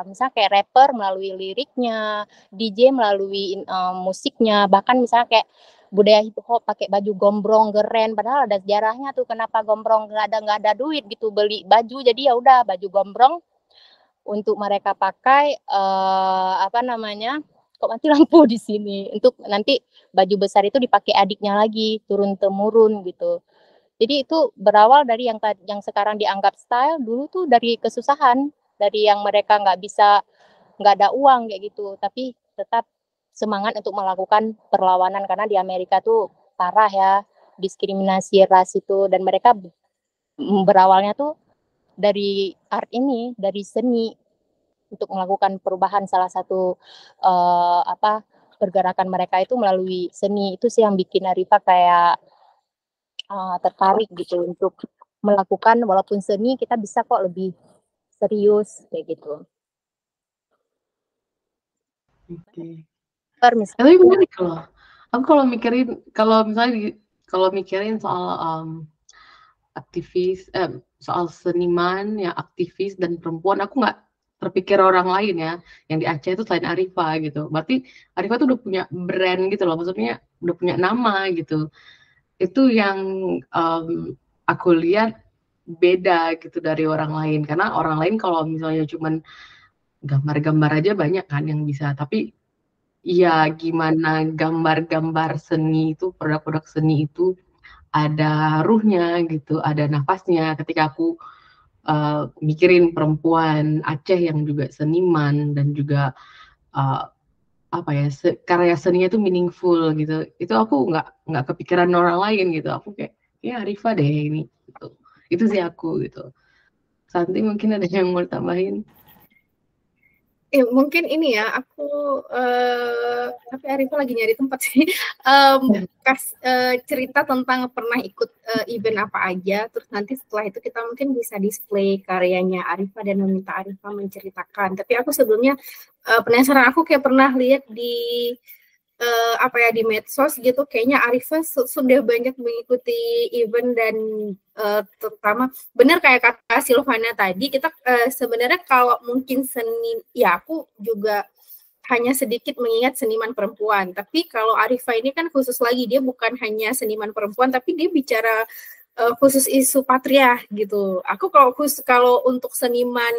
misalnya kayak rapper melalui liriknya, DJ melalui musiknya, bahkan misalnya kayak budaya hip hop pakai baju gombrong keren, padahal ada sejarahnya tuh kenapa gombrong nggak ada duit gitu beli baju, jadi ya udah baju gombrong untuk mereka pakai kok mati lampu di sini, untuk nanti baju besar itu dipakai adiknya lagi turun temurun gitu. Jadi itu berawal dari yang sekarang dianggap style, dulu tuh dari kesusahan, dari yang mereka nggak ada uang kayak gitu, tapi tetap semangat untuk melakukan perlawanan karena di Amerika tuh parah ya diskriminasi ras itu, dan mereka berawalnya tuh dari art ini, dari seni untuk melakukan perubahan. Salah satu pergerakan mereka itu melalui seni. Itu sih yang bikin Arifah kayak tertarik gitu untuk melakukan, walaupun seni kita bisa kok lebih serius kayak gitu. Oke. Tapi menarik loh. Aku kalau mikirin soal aktivis, soal seniman yang aktivis dan perempuan, aku nggak terpikir orang lain ya yang di Aceh itu selain Arifah gitu. Berarti Arifah tuh udah punya brand gitu loh, maksudnya udah punya nama gitu. Itu yang aku lihat beda gitu dari orang lain, karena orang lain kalau misalnya cuman gambar-gambar aja banyak kan yang bisa, tapi ya gimana gambar-gambar seni itu, produk-produk seni itu ada ruhnya gitu, ada nafasnya. Ketika aku mikirin perempuan Aceh yang juga seniman dan juga karya seninya itu meaningful gitu, itu aku nggak kepikiran orang lain gitu. Aku kayak ya Arifah deh ini gitu. Itu sih aku gitu. Santi mungkin ada yang mau tambahin? Mungkin ini ya, aku tapi Arifah lagi nyari tempat sih. Cerita tentang pernah ikut event apa aja, terus nanti setelah itu kita mungkin bisa display karyanya Arifah dan meminta Arifah menceritakan. Tapi aku sebelumnya penasaran, aku kayak pernah lihat di di medsos gitu, kayaknya Arifah sudah banyak mengikuti event dan terutama benar kayak kata Silvana tadi, kita sebenarnya kalau mungkin seni, ya aku juga hanya sedikit mengingat seniman perempuan. Tapi kalau Arifa ini kan khusus lagi, dia bukan hanya seniman perempuan, tapi dia bicara khusus isu patriarki gitu. Aku kalau untuk seniman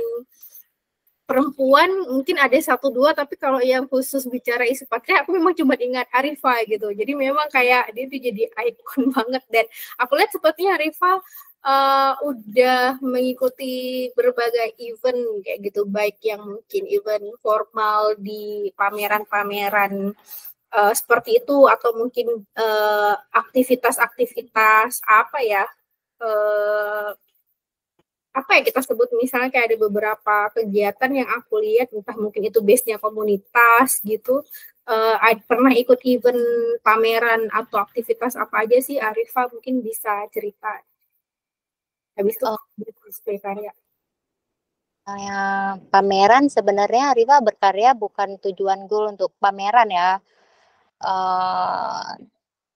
perempuan mungkin ada 1-2, tapi kalau yang khusus bicara isu patriarki aku memang cuma ingat Arifa gitu. Jadi memang kayak dia tuh jadi ikon banget, dan aku lihat sepertinya Arifa udah mengikuti berbagai event kayak gitu, baik yang mungkin event formal di pameran-pameran seperti itu, atau mungkin aktivitas-aktivitas apa ya kita sebut, misalnya kayak ada beberapa kegiatan yang aku lihat, entah mungkin itu base-nya komunitas gitu, pernah ikut event pameran atau aktivitas apa aja sih Arifa, mungkin bisa cerita. Habis itu display karya. Pameran sebenarnya Arifa berkarya bukan tujuan goal untuk pameran ya.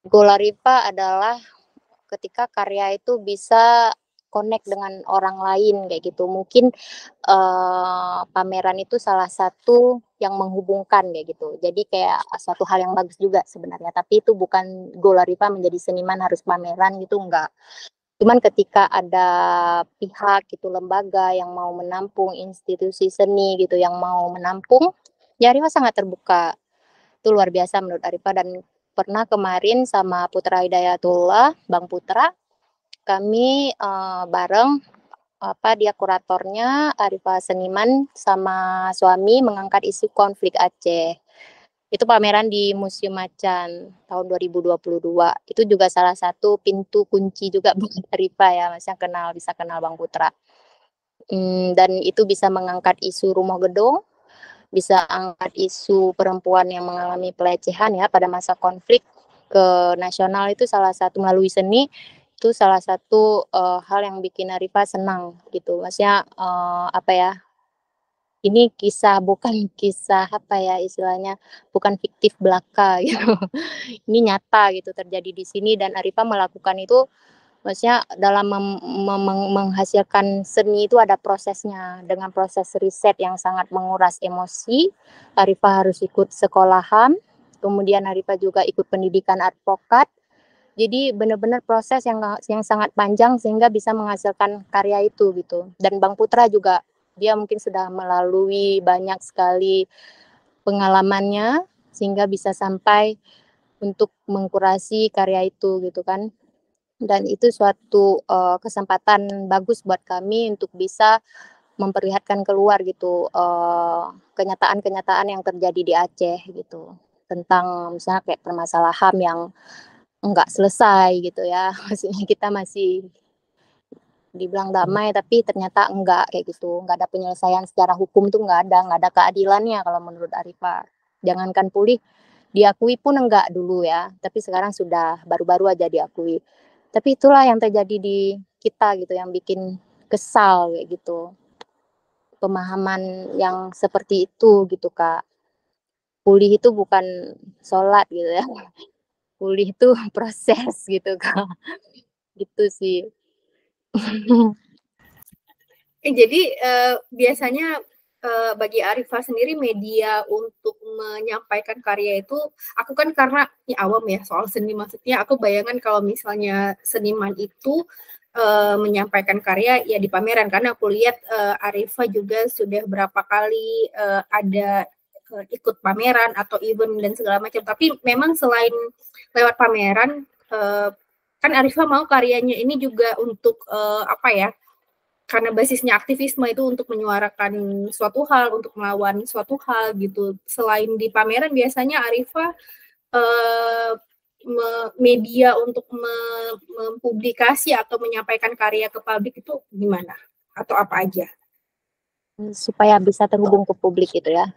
Goal Arifa adalah ketika karya itu bisa connect dengan orang lain kayak gitu. Mungkin pameran itu salah satu yang menghubungkan kayak gitu. Jadi kayak suatu hal yang bagus juga sebenarnya. Tapi itu bukan goal Arifa menjadi seniman harus pameran gitu, enggak. Cuman ketika ada pihak gitu, lembaga yang mau menampung, institusi seni gitu yang mau menampung, ya Arifa sangat terbuka. Itu luar biasa menurut Arifa. Dan pernah kemarin sama Putra Hidayatullah, Bang Putra, kami bareng, dia kuratornya, Arifa seniman sama suami mengangkat isu konflik Aceh. Itu pameran di Museum Macan tahun 2022. Itu juga salah satu pintu kunci juga buat Arifa ya, maksudnya bisa kenal Bang Putra. Dan itu bisa mengangkat isu rumah gedung, bisa angkat isu perempuan yang mengalami pelecehan ya pada masa konflik ke nasional. Itu salah satu melalui seni, itu salah satu hal yang bikin Arifa senang gitu. Maksudnya ini kisah, bukan kisah istilahnya, bukan fiktif belaka gitu. Ini nyata gitu terjadi di sini, dan Arifa melakukan itu maksudnya dalam menghasilkan seni itu ada prosesnya, dengan proses riset yang sangat menguras emosi. Arifa harus ikut sekolahan, kemudian Arifa juga ikut pendidikan advokat. Jadi benar-benar proses yang sangat panjang sehingga bisa menghasilkan karya itu gitu. Dan Bang Putra juga, dia mungkin sudah melalui banyak sekali pengalamannya sehingga bisa sampai untuk mengkurasi karya itu gitu kan. Dan itu suatu kesempatan bagus buat kami untuk bisa memperlihatkan keluar gitu kenyataan-kenyataan yang terjadi di Aceh gitu, tentang misalnya kayak permasalahan yang enggak selesai gitu ya. Maksudnya kita masih dibilang damai tapi ternyata enggak kayak gitu, enggak ada penyelesaian secara hukum tuh, enggak ada keadilannya kalau menurut Arifa. Jangankan pulih, diakui pun enggak dulu ya, tapi sekarang sudah baru-baru aja diakui. Tapi itulah yang terjadi di kita gitu, yang bikin kesal kayak gitu. Pemahaman yang seperti itu gitu Kak. Pulih itu bukan sholat gitu ya. Pulih itu proses gitu Kak. Gitu sih. Jadi biasanya bagi Arifa sendiri media untuk menyampaikan karya itu, aku kan karena awam ya soal seni, maksudnya aku bayangkan kalau misalnya seniman itu menyampaikan karya ya di pameran, karena aku lihat Arifa juga sudah berapa kali ada ikut pameran atau event dan segala macam. Tapi memang selain lewat pameran, kan Arifa mau karyanya ini juga untuk karena basisnya aktivisme itu untuk menyuarakan suatu hal, untuk melawan suatu hal gitu. Selain di pameran, biasanya Arifa media untuk mempublikasi atau menyampaikan karya ke publik itu gimana? Atau apa aja? Supaya bisa terhubung ke publik gitu ya.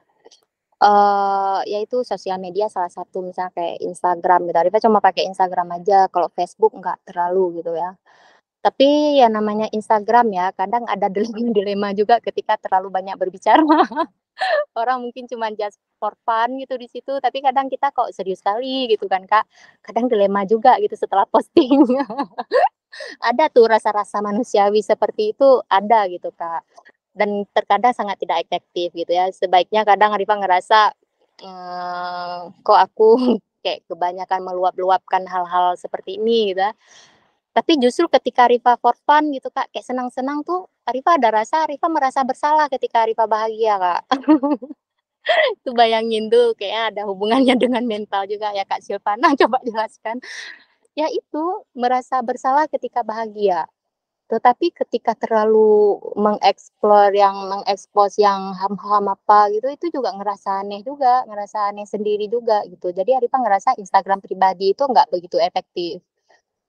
Yaitu sosial media salah satu, misalnya kayak Instagram gitu. Arifa cuma pakai Instagram aja, kalau Facebook nggak terlalu gitu ya. Tapi ya namanya Instagram ya, kadang ada dilema juga ketika terlalu banyak berbicara. Orang mungkin cuma just for fun gitu di situ, tapi kadang kita kok serius sekali gitu kan Kak. Kadang dilema juga gitu setelah posting. Ada tuh rasa-rasa manusiawi seperti itu, ada gitu Kak. Dan terkadang sangat tidak efektif gitu ya. Sebaiknya kadang Arifa ngerasa kok aku kayak kebanyakan meluap-luapkan hal-hal seperti ini gitu. Tapi justru ketika Rifa for fun gitu Kak, kayak senang-senang tuh Rifa merasa bersalah ketika Rifa bahagia Kak. Itu bayangin tuh kayaknya ada hubungannya dengan mental juga ya Kak Silvana, coba jelaskan. Ya itu, merasa bersalah ketika bahagia. Tetapi ketika terlalu mengekspos yang ham-ham apa gitu, itu juga ngerasa aneh sendiri juga gitu. Jadi Arifah ngerasa Instagram pribadi itu nggak begitu efektif.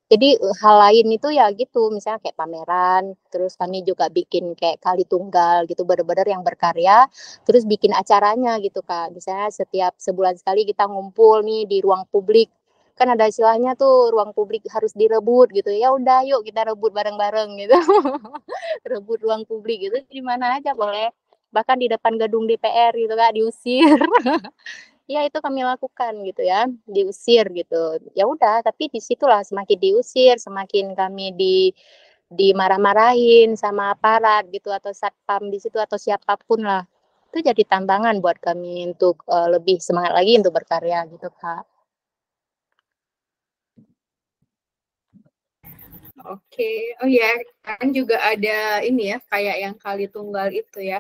Jadi hal lain itu ya gitu, misalnya kayak pameran, terus kami juga bikin kayak kali tunggal gitu, bener-bener yang berkarya, terus bikin acaranya gitu Kak. Misalnya setiap sebulan sekali kita ngumpul nih di ruang publik. Kan ada istilahnya tuh ruang publik harus direbut gitu. Ya udah yuk kita rebut bareng-bareng gitu. Rebut ruang publik gitu di mana aja boleh. Bahkan di depan gedung DPR gitu Kak, diusir. Ya itu kami lakukan gitu ya, diusir gitu. Ya udah, tapi disitulah semakin diusir, semakin kami dimarah-marahin sama aparat gitu atau satpam di situ atau siapapun lah. Itu jadi tantangan buat kami untuk lebih semangat lagi untuk berkarya gitu Kak. Oke, oh ya, kan juga ada ini ya, kayak yang kali tunggal itu ya.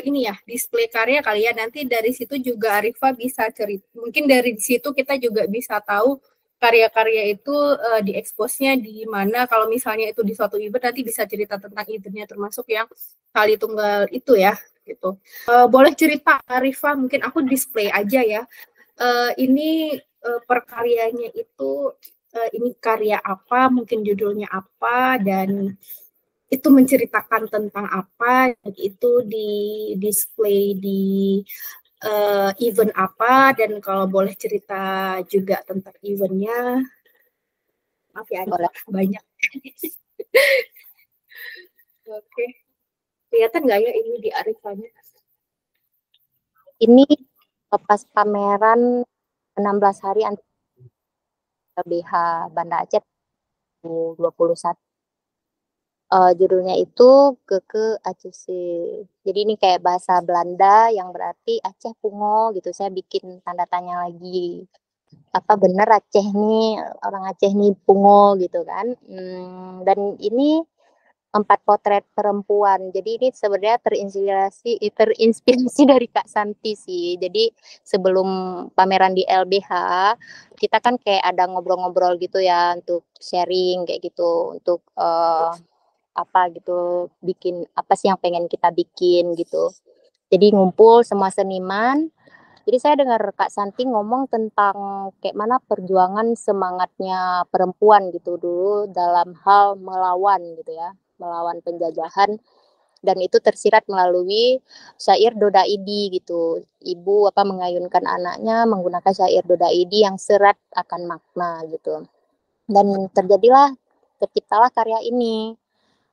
Ini ya, display karya kali ya. Nanti dari situ juga Arifah bisa cerita. Mungkin dari situ kita juga bisa tahu karya-karya itu dieksposnya di mana. Kalau misalnya itu di suatu event, nanti bisa cerita tentang eventnya, termasuk yang kali tunggal itu ya, gitu. Boleh cerita Arifah, mungkin aku display aja ya. Ini perkaryanya itu ini karya apa, mungkin judulnya apa, dan itu menceritakan tentang apa, itu di display di event apa, dan kalau boleh cerita juga tentang eventnya. Maaf ya, Boleh. banyak. Oke, kelihatan nggak ya ini di Arifahnya? Ini pas pameran 16 hari anti LBH Banda Aceh 2021. Judulnya itu Keke ACC. Jadi ini kayak bahasa Belanda yang berarti Aceh Pungo gitu. Saya bikin tanda tanya lagi. Apa benar Aceh nih, orang Aceh nih Pungo gitu kan. Dan ini 4 potret perempuan. Jadi ini sebenarnya terinspirasi dari Kak Santi sih. Jadi sebelum pameran di LBH, kita kan kayak ada ngobrol-ngobrol gitu ya untuk sharing kayak gitu, untuk apa gitu, bikin apa sih yang pengen kita bikin gitu. Jadi ngumpul semua seniman. Jadi saya dengar Kak Santi ngomong tentang kayak mana perjuangan semangatnya perempuan gitu dulu dalam hal melawan gitu ya, melawan penjajahan, dan itu tersirat melalui syair Doda Idi gitu. Ibu apa mengayunkan anaknya menggunakan syair Doda Idi yang serat akan makna gitu. Dan terciptalah karya ini.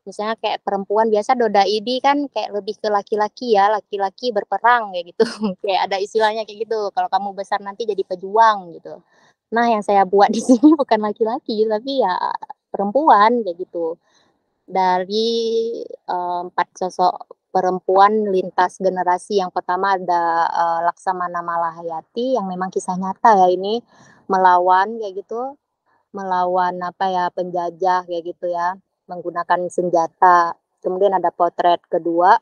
Misalnya kayak perempuan biasa Doda Idi kan kayak lebih ke laki-laki ya, laki-laki berperang kayak gitu. Kayak ada istilahnya kayak gitu. Kalau kamu besar nanti jadi pejuang gitu. Nah, yang saya buat di sini bukan laki-laki tapi ya perempuan kayak gitu. Dari 4 sosok perempuan lintas generasi. Yang pertama ada Laksamana Malahayati yang memang kisah nyata ya ini, melawan kayak gitu, melawan apa ya penjajah kayak gitu ya, menggunakan senjata. Kemudian ada potret kedua,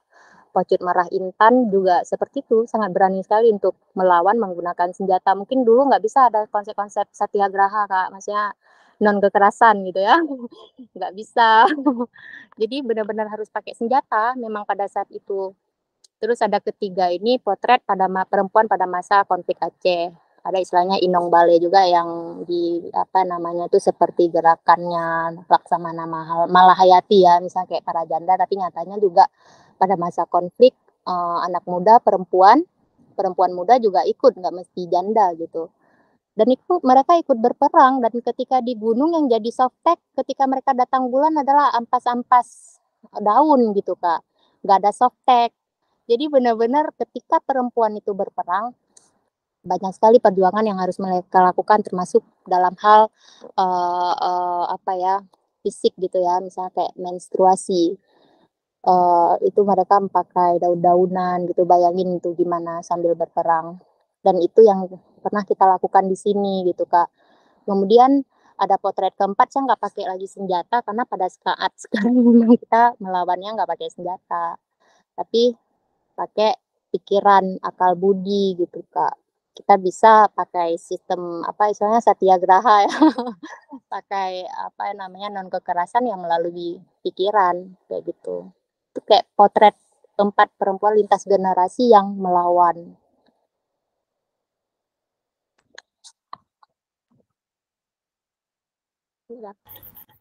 Pocut Marah Intan juga seperti itu, sangat berani sekali untuk melawan menggunakan senjata. Mungkin dulu nggak bisa ada konsep-konsep satyagraha Kak, maksudnya non kekerasan gitu ya, nggak bisa. Jadi benar-benar harus pakai senjata memang pada saat itu. Terus ada ketiga ini potret pada perempuan pada masa konflik Aceh. Ada istilahnya Inong Bale juga yang di apa namanya itu seperti gerakannya Laksamana Malahayati ya, misalnya kayak para janda, tapi nyatanya juga pada masa konflik anak muda perempuan muda juga ikut, nggak mesti janda gitu. Dan itu mereka ikut berperang, dan ketika di gunung yang jadi softtek ketika mereka datang bulan adalah ampas-ampas daun gitu Kak. Nggak ada softtek. Jadi benar-benar ketika perempuan itu berperang, banyak sekali perjuangan yang harus mereka lakukan, termasuk dalam hal apa ya fisik gitu ya, misalnya kayak menstruasi. itu mereka pakai daun-daunan gitu, bayangin tuh gimana sambil berperang. Dan itu yang pernah kita lakukan di sini gitu Kak. Kemudian ada potret keempat, saya nggak pakai lagi senjata karena pada saat sekarang memang kita melawannya nggak pakai senjata, tapi pakai pikiran, akal budi gitu Kak. Kita bisa pakai sistem apa istilahnya satyagraha ya, pakai apa namanya non kekerasan yang melalui pikiran kayak gitu. Itu kayak potret keempat perempuan lintas generasi yang melawan.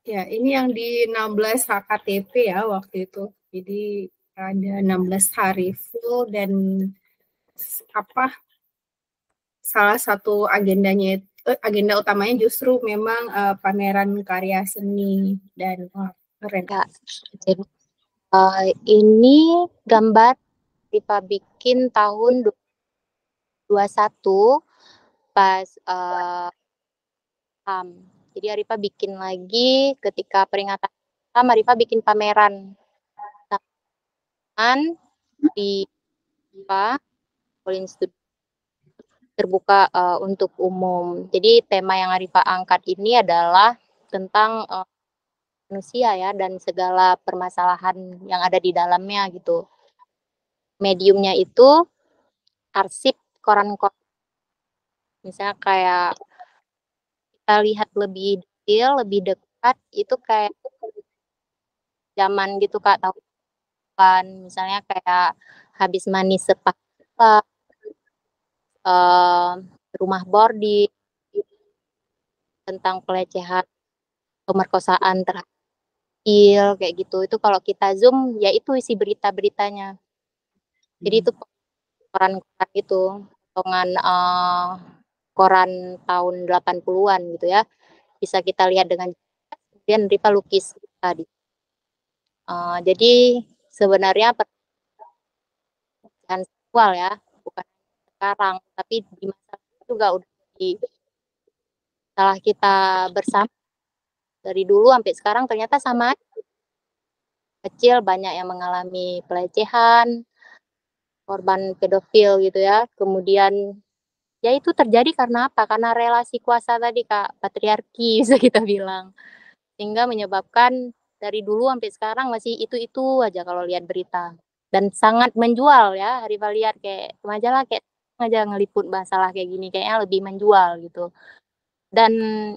Ya, ini yang di 16 HKTP ya waktu itu. Jadi ada 16 hari full dan apa salah satu agenda utamanya justru memang pameran karya seni dan keren. Ya, jadi ini gambar Rifa bikin tahun 2021 pas HAM. Jadi Arifa bikin lagi ketika peringatan HAM, Arifa bikin pameran di Polin Studio terbuka untuk umum. Jadi tema yang Arifa angkat ini adalah tentang manusia ya dan segala permasalahan yang ada di dalamnya gitu. Mediumnya itu arsip koran-koran. Misalnya kayak kita lihat lebih detail, lebih dekat, itu kayak zaman gitu Kak, tahu kan. Misalnya kayak habis manis sepak rumah bordi, tentang pelecehan, pemerkosaan terhadap kayak gitu. Itu kalau kita zoom, ya itu isi berita-beritanya. Jadi itu koran-koran itu, potongan koran tahun 80-an gitu ya. Bisa kita lihat dengan kemudian Rifa lukis tadi. Jadi sebenarnya pelecehan seksual ya, bukan sekarang, tapi di masa itu juga udah di setelah kita bersama dari dulu sampai sekarang ternyata sama kecil banyak yang mengalami pelecehan, korban pedofil gitu ya. Kemudian ya itu terjadi karena apa? Karena relasi kuasa tadi Kak, patriarki bisa kita bilang. Sehingga menyebabkan dari dulu sampai sekarang masih itu-itu aja kalau lihat berita. Dan sangat menjual ya, Riva lihat kayak majalah kayak aja ngeliput masalah kayak gini kayaknya lebih menjual gitu. Dan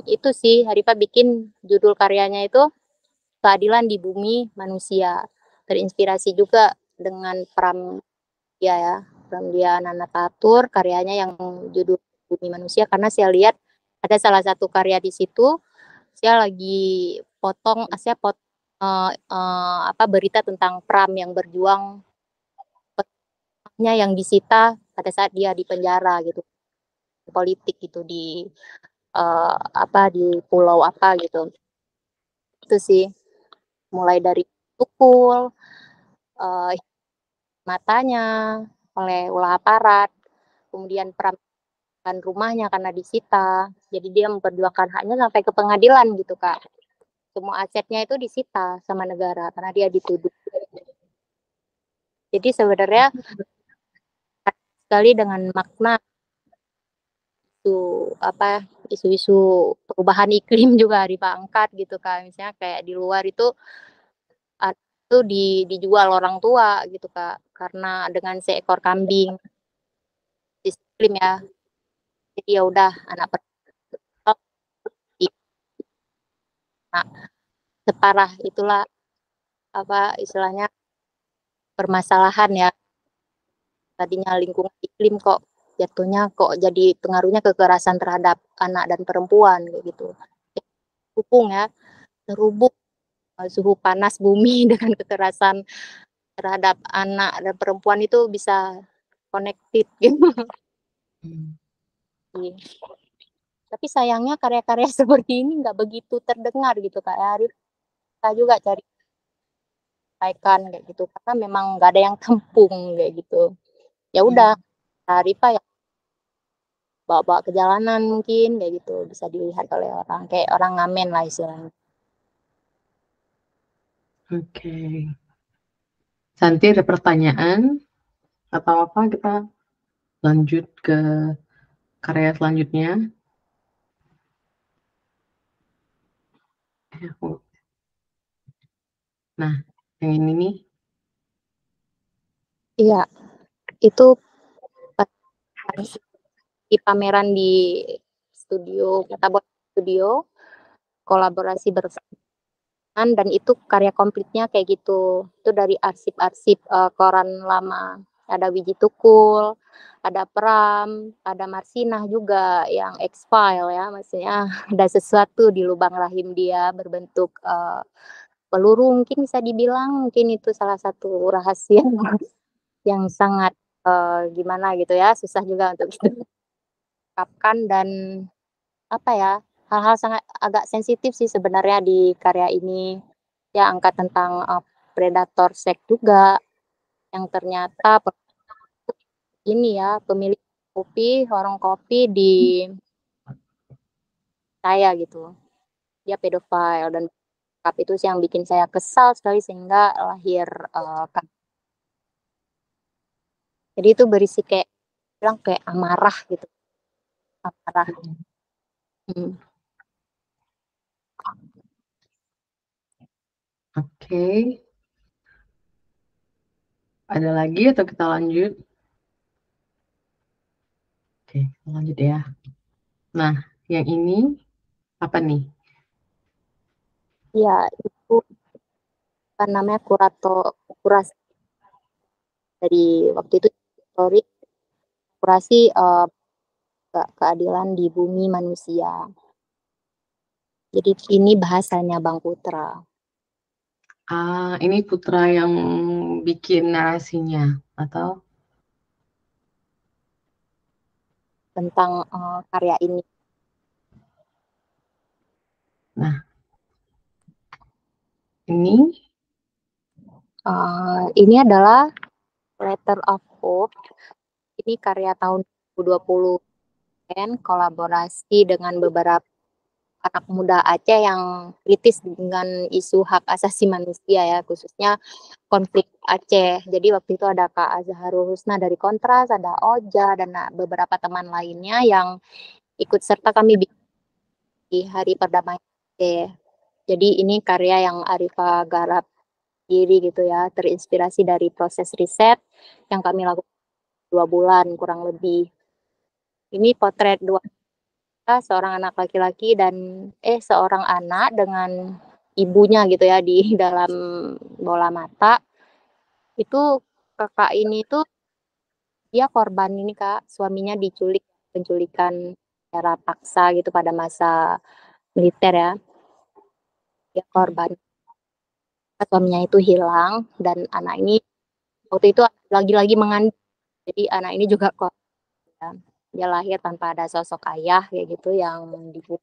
itu sih Harifa bikin judul karyanya itu Keadilan di Bumi Manusia. Terinspirasi juga dengan Pram dia ya, Pramdia Nanatatur karyanya yang judul Bumi Manusia karena saya lihat ada salah satu karya di situ saya lagi saya apa berita tentang Pram yang berjuang yang disita pada saat dia di penjara gitu politik gitu di apa di pulau apa gitu itu sih mulai dari pukul matanya oleh ulah aparat kemudian perampokan rumahnya karena disita jadi dia memperjuangkan haknya sampai ke pengadilan gitu Kak semua asetnya itu disita sama negara karena dia dituduh jadi sebenarnya sekali dengan makna isu apa isu-isu perubahan iklim juga Rifa angkat gitu kan misalnya kayak di luar itu dijual orang tua gitu Kak karena dengan seekor kambing iklim ya jadi ya udah anak perempuan nah, separah itulah apa istilahnya permasalahan ya tadinya lingkungan iklim kok jatuhnya kok jadi pengaruhnya kekerasan terhadap anak dan perempuan kayak gitu hubung ya terhubung suhu panas bumi dengan kekerasan terhadap anak dan perempuan itu bisa connected gitu. Tapi sayangnya karya-karya seperti ini nggak begitu terdengar gitu Kak Arif. Kita juga cari kayak gitu karena memang nggak ada yang tampung kayak gitu. Ya udah Arifah ya bawa-bawa ke jalanan mungkin kayak gitu bisa dilihat oleh orang kayak orang ngamen lah istilahnya. Oke. Santi ada pertanyaan atau apa? Kita lanjut ke karya selanjutnya. Nah, yang ini nih. Iya, itu di pameran di studio Metabot Studio, kolaborasi bersama, dan itu karya komplitnya kayak gitu. Itu dari arsip-arsip koran lama. Ada Wiji Tukul, ada Pram, ada Marsinah juga yang X-File ya, maksudnya ada sesuatu di lubang rahim dia berbentuk peluru, mungkin bisa dibilang, mungkin itu salah satu rahasia yang sangat gimana gitu ya, susah juga untuk diungkapkan. Dan apa ya, hal-hal sangat agak sensitif sih sebenarnya di karya ini. Ya, angkat tentang predator seks juga, yang ternyata ini ya, pemilik kopi, warung kopi di saya gitu. Dia pedofile, dan itu sih yang bikin saya kesal sekali sehingga lahir jadi itu berisi kayak bilang kayak amarah gitu, amarah. Hmm. Oke. Ada lagi atau kita lanjut? Oke, lanjut ya. Nah, yang ini apa nih? Ya, itu apa namanya, kurasi dari waktu itu, story kurasi keadilan di bumi manusia. Jadi ini bahasanya Bang Putra. Ini Putra yang bikin narasinya atau? Tentang karya ini. Nah, ini adalah Letter of Hope. Ini karya tahun 2020, kolaborasi dengan beberapa anak muda Aceh yang kritis dengan isu hak asasi manusia ya, khususnya konflik Aceh. Jadi waktu itu ada Kak Azharul Husna dari Kontras, ada Oja, dan beberapa teman lainnya yang ikut serta kami di Hari Perdamaian Aceh. Jadi ini karya yang Arifa garap diri gitu ya, terinspirasi dari proses riset yang kami lakukan 2 bulan kurang lebih. Ini potret dua, seorang anak laki-laki dan seorang anak dengan ibunya gitu ya di dalam bola mata. Itu kakak ini tuh dia korban ini Kak, suaminya diculik, penculikan secara paksa gitu pada masa militer ya. Dia korban, suaminya itu hilang, dan anak ini waktu itu lagi-lagi mengandung. Jadi anak ini juga korban. Dia lahir tanpa ada sosok ayah kayak gitu yang dibuka.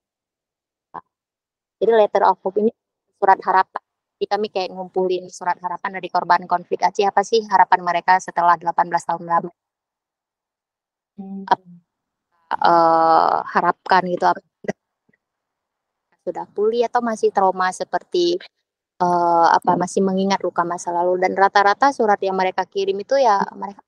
Jadi Letter of Hope ini surat harapan. Jadi kami kayak ngumpulin surat harapan dari korban konflik Aceh, apa sih harapan mereka setelah 18 tahun lama. Harapkan gitu, apa sudah pulih atau masih trauma seperti apa masih mengingat luka masa lalu. Dan rata-rata surat yang mereka kirim itu ya mereka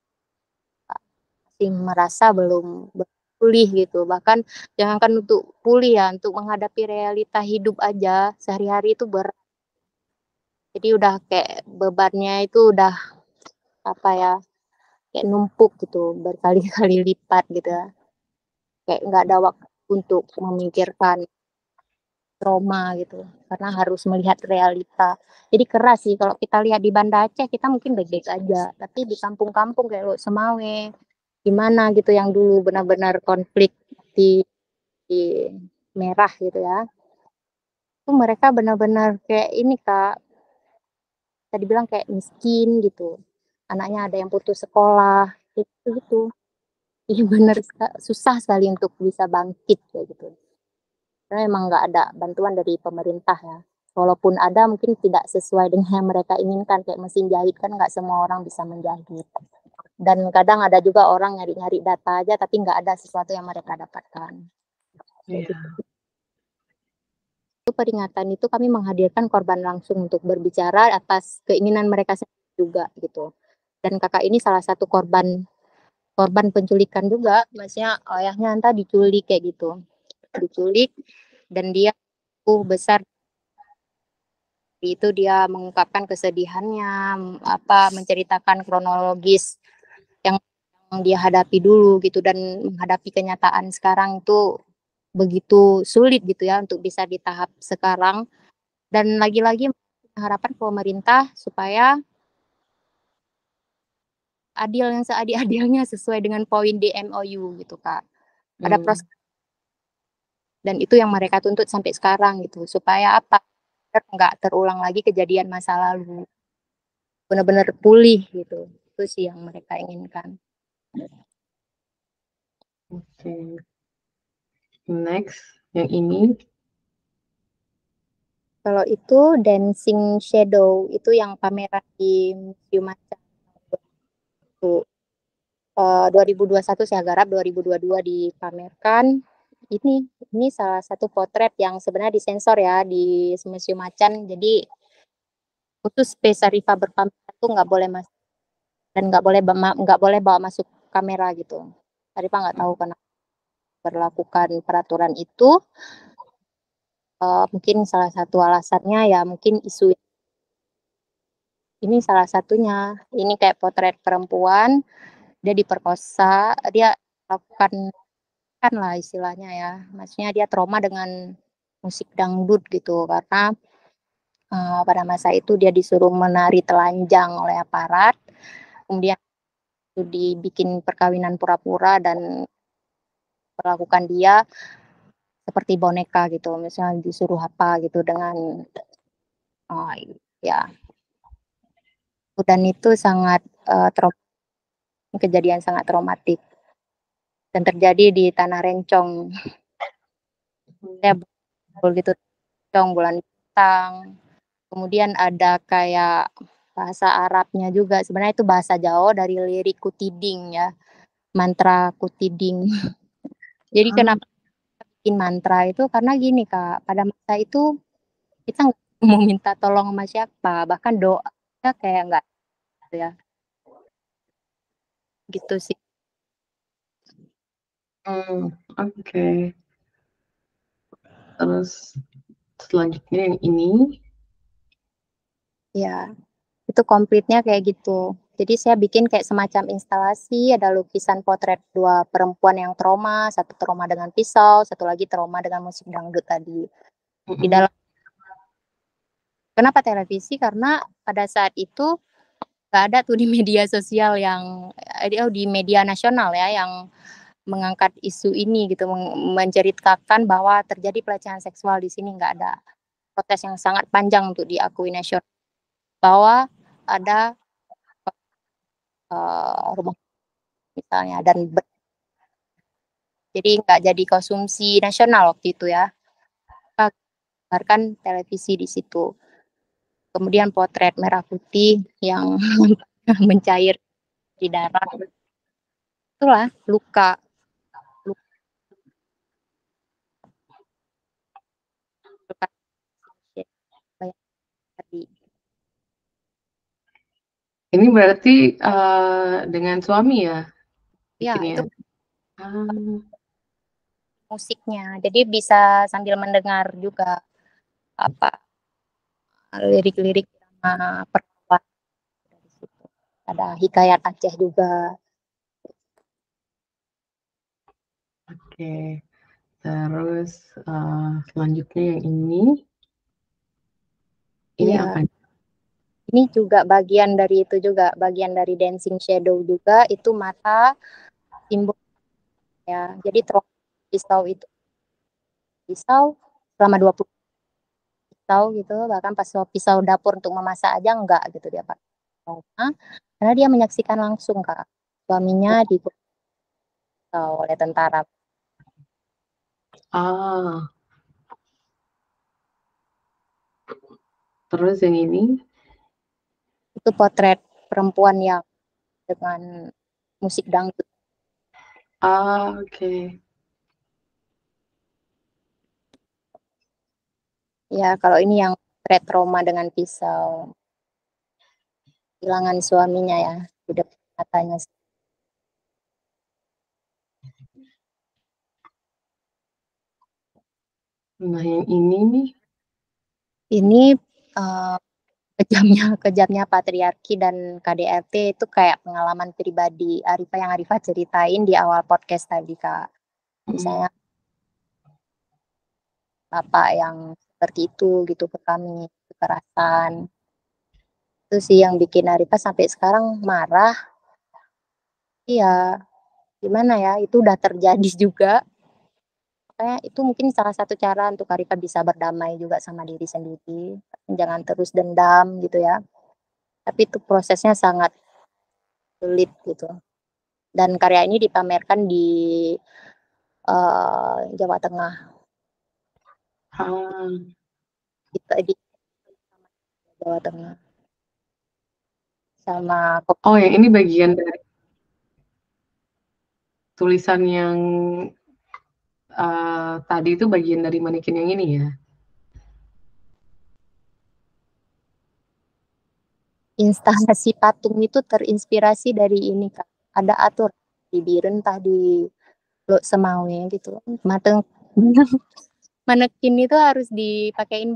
masih merasa belum pulih gitu. Bahkan jangankan untuk pulih ya, untuk menghadapi realita hidup aja sehari-hari itu berat. Jadi udah kayak bebannya itu udah apa ya, kayak numpuk gitu berkali-kali lipat gitu ya. Kayak nggak ada waktu untuk memikirkan trauma gitu, karena harus melihat realita. Jadi keras sih kalau kita lihat di Banda Aceh kita mungkin baik-baik aja, tapi di kampung-kampung kayak Lok Semawe gimana gitu yang dulu benar-benar konflik di merah gitu ya, itu mereka benar-benar kayak ini Kak, tadi bilang kayak miskin gitu, anaknya ada yang putus sekolah gitu gitu. Iya benar, susah sekali untuk bisa bangkit kayak gitu. Karena memang nggak ada bantuan dari pemerintah ya. Walaupun ada mungkin tidak sesuai dengan yang mereka inginkan, kayak mesin jahit kan nggak semua orang bisa menjahit. Dan kadang ada juga orang nyari-nyari data aja tapi nggak ada sesuatu yang mereka dapatkan. Iya. Itu peringatan itu kami menghadirkan korban langsung untuk berbicara atas keinginan mereka sendiri. juga gitu. Dan kakak ini salah satu korban penculikan juga, maksudnya ayahnya entah diculik kayak gitu, diculik, dan dia besar itu dia mengungkapkan kesedihannya, menceritakan kronologis yang dia hadapi dulu gitu, dan menghadapi kenyataan sekarang itu begitu sulit gitu ya untuk bisa di tahap sekarang. Dan lagi-lagi harapan pemerintah supaya adil yang seadil-adilnya sesuai dengan poin di MOU gitu Kak. Ada proses, dan itu yang mereka tuntut sampai sekarang gitu, supaya nggak terulang lagi kejadian masa lalu, benar-benar pulih gitu. Itu sih yang mereka inginkan. Oke. Next, yang ini. Kalau itu Dancing Shadow, itu yang pameran di Museum Macan. 2021 saya garap, 2022 dipamerkan. Ini salah satu potret yang sebenarnya disensor ya di Museum Macan. Jadi khusus Space Riva berpameran itu nggak boleh masuk, dan nggak boleh bawa masuk kamera gitu. Riva nggak tahu kenapa berlakukan peraturan itu. Mungkin salah satu alasannya ya mungkin isu ini salah satunya. Ini kayak potret perempuan, dia diperkosa, dia lakukan kan lah istilahnya ya. Maksudnya dia trauma dengan musik dangdut gitu, karena pada masa itu dia disuruh menari telanjang oleh aparat, kemudian itu dibikin perkawinan pura-pura dan perlakukan dia seperti boneka gitu, misalnya disuruh apa gitu dengan ya, dan itu sangat kejadian sangat traumatik dan terjadi di Tanah Rencong. Ya, gitu, Rencong, Bulan Bintang. Kemudian ada kayak bahasa Arabnya juga. Sebenarnya itu bahasa Jawa dari lirik Kutiding ya, mantra Kutiding. Jadi kenapa bikin mantra itu karena gini Kak, pada masa itu kita nggak mau minta tolong sama siapa, bahkan doa kayak nggak gitu ya, gitu sih. Oke. Terus selanjutnya yang ini. Ya, itu komplitnya kayak gitu. Jadi saya bikin kayak semacam instalasi, ada lukisan potret dua perempuan yang trauma, satu trauma dengan pisau, satu lagi trauma dengan musik dangdut tadi. Di dalam, kenapa televisi? Karena pada saat itu nggak ada tuh di media sosial yang di media nasional ya yang mengangkat isu ini gitu, menceritakan bahwa terjadi pelecehan seksual di sini, nggak ada. Protes yang sangat panjang untuk diakui nasional bahwa ada rumah misalnya, dan jadi nggak jadi konsumsi nasional waktu itu ya. Kita dengarkan televisi di situ. Kemudian potret merah putih yang mencair di darah. Itulah luka. Luka tadi. Ini berarti dengan suami ya? Ya, Bikinnya? itu musiknya. Jadi bisa sambil mendengar juga lirik-lirik sama perempuan dari situ. Ada hikayat Aceh juga. Oke. Terus selanjutnya yang ini. Ini Ya, apa? ini juga bagian dari itu juga, bagian dari Dancing Shadow juga, itu mata simbol ya. Jadi pisau itu pisau selama 20 pisau gitu, bahkan pas pisau dapur untuk memasak aja enggak gitu dia Pak. Karena dia menyaksikan langsung Kak, suaminya dipukul oleh tentara. Terus yang ini? Itu potret perempuan yang dengan musik dangdut. Oke. Ya, kalau ini yang potret trauma dengan pisau. kehilangan suaminya ya di depan matanya. Nah, yang ini nih. Ini kejamnya patriarki dan KDRT itu kayak pengalaman pribadi Arifah yang Arifah ceritain di awal podcast tadi, Kak. Misalnya bapak yang seperti itu gitu ke kami, kekerasan. Itu sih yang bikin Arifah sampai sekarang marah. Iya, gimana ya, itu udah terjadi juga. Makanya itu mungkin salah satu cara untuk Arifah bisa berdamai juga sama diri sendiri. Jangan terus dendam gitu ya. Tapi itu prosesnya sangat sulit gitu. Dan karya ini dipamerkan di Jawa Tengah. Di Jawa Tengah. Sama Oh, yang ini bagian dari tulisan yang tadi itu bagian dari manekin yang ini ya. instalasi patung itu terinspirasi dari ini, Kak. Ada atur di Biren entah di Lok Semawe gitu. Manekin itu harus dipakein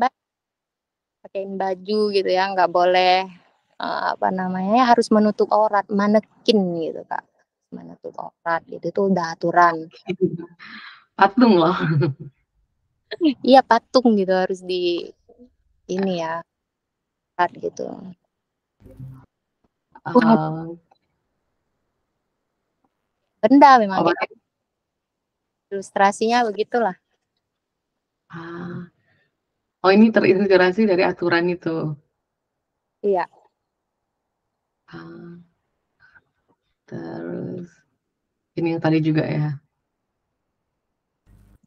baju gitu ya, nggak boleh apa namanya, harus menutup aurat, manekin gitu, Kak. Menutup aurat gitu, itu udah aturan. Patung loh. Iya, patung gitu harus di ini ya, gitu. Benda memang kayak ilustrasinya begitulah. Oh, ini terinspirasi dari aturan itu. Iya. Terus ini yang tadi juga ya.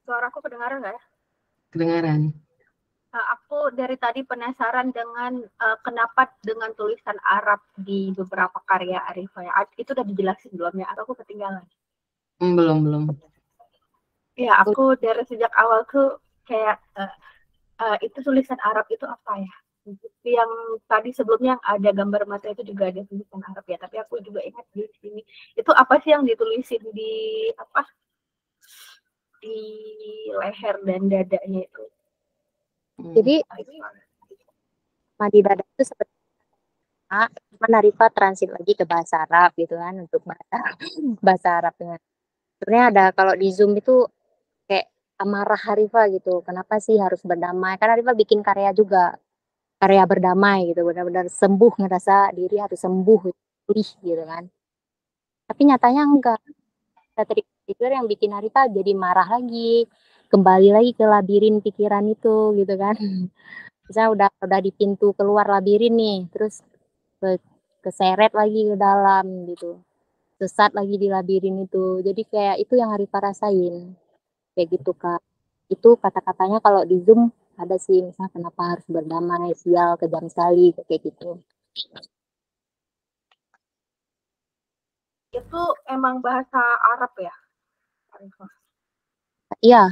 Suaraku kedengaran nggak ya? Kedengaran. Aku dari tadi penasaran dengan kenapa dengan tulisan Arab di beberapa karya Arifah ya. Itu udah dijelasin belum ya? Atau aku ketinggalan? Belum. Ya, aku dari sejak awal tuh kayak itu tulisan Arab itu apa ya? Yang tadi sebelumnya ada gambar mata itu juga ada tulisan Arab ya. Tapi aku juga ingat di sini itu apa sih yang ditulisin di apa? Di leher dan dadanya itu. Jadi di dada itu seperti Arifah transit lagi ke bahasa Arab gitu kan, untuk bahasa Arab dengan sebenarnya ada kalau di Zoom itu kayak amarah Arifah gitu, kenapa sih harus berdamai, karena Arifah bikin karya juga, karya berdamai gitu, benar-benar sembuh, ngerasa diri harus sembuh pulih gitu kan, tapi nyatanya enggak. Trigger yang bikin Arifah jadi marah lagi, kembali lagi ke labirin pikiran itu gitu kan. Misalnya udah di pintu keluar labirin nih, terus keseret lagi ke dalam gitu, sesat lagi di labirin itu. Jadi kayak itu yang Arifah rasain kayak gitu, Kak. Itu kata-katanya kalau di Zoom ada sih, misalnya kenapa harus berdamai, sial kejam sekali kayak gitu. Itu emang bahasa Arab ya, Arifah? Iya,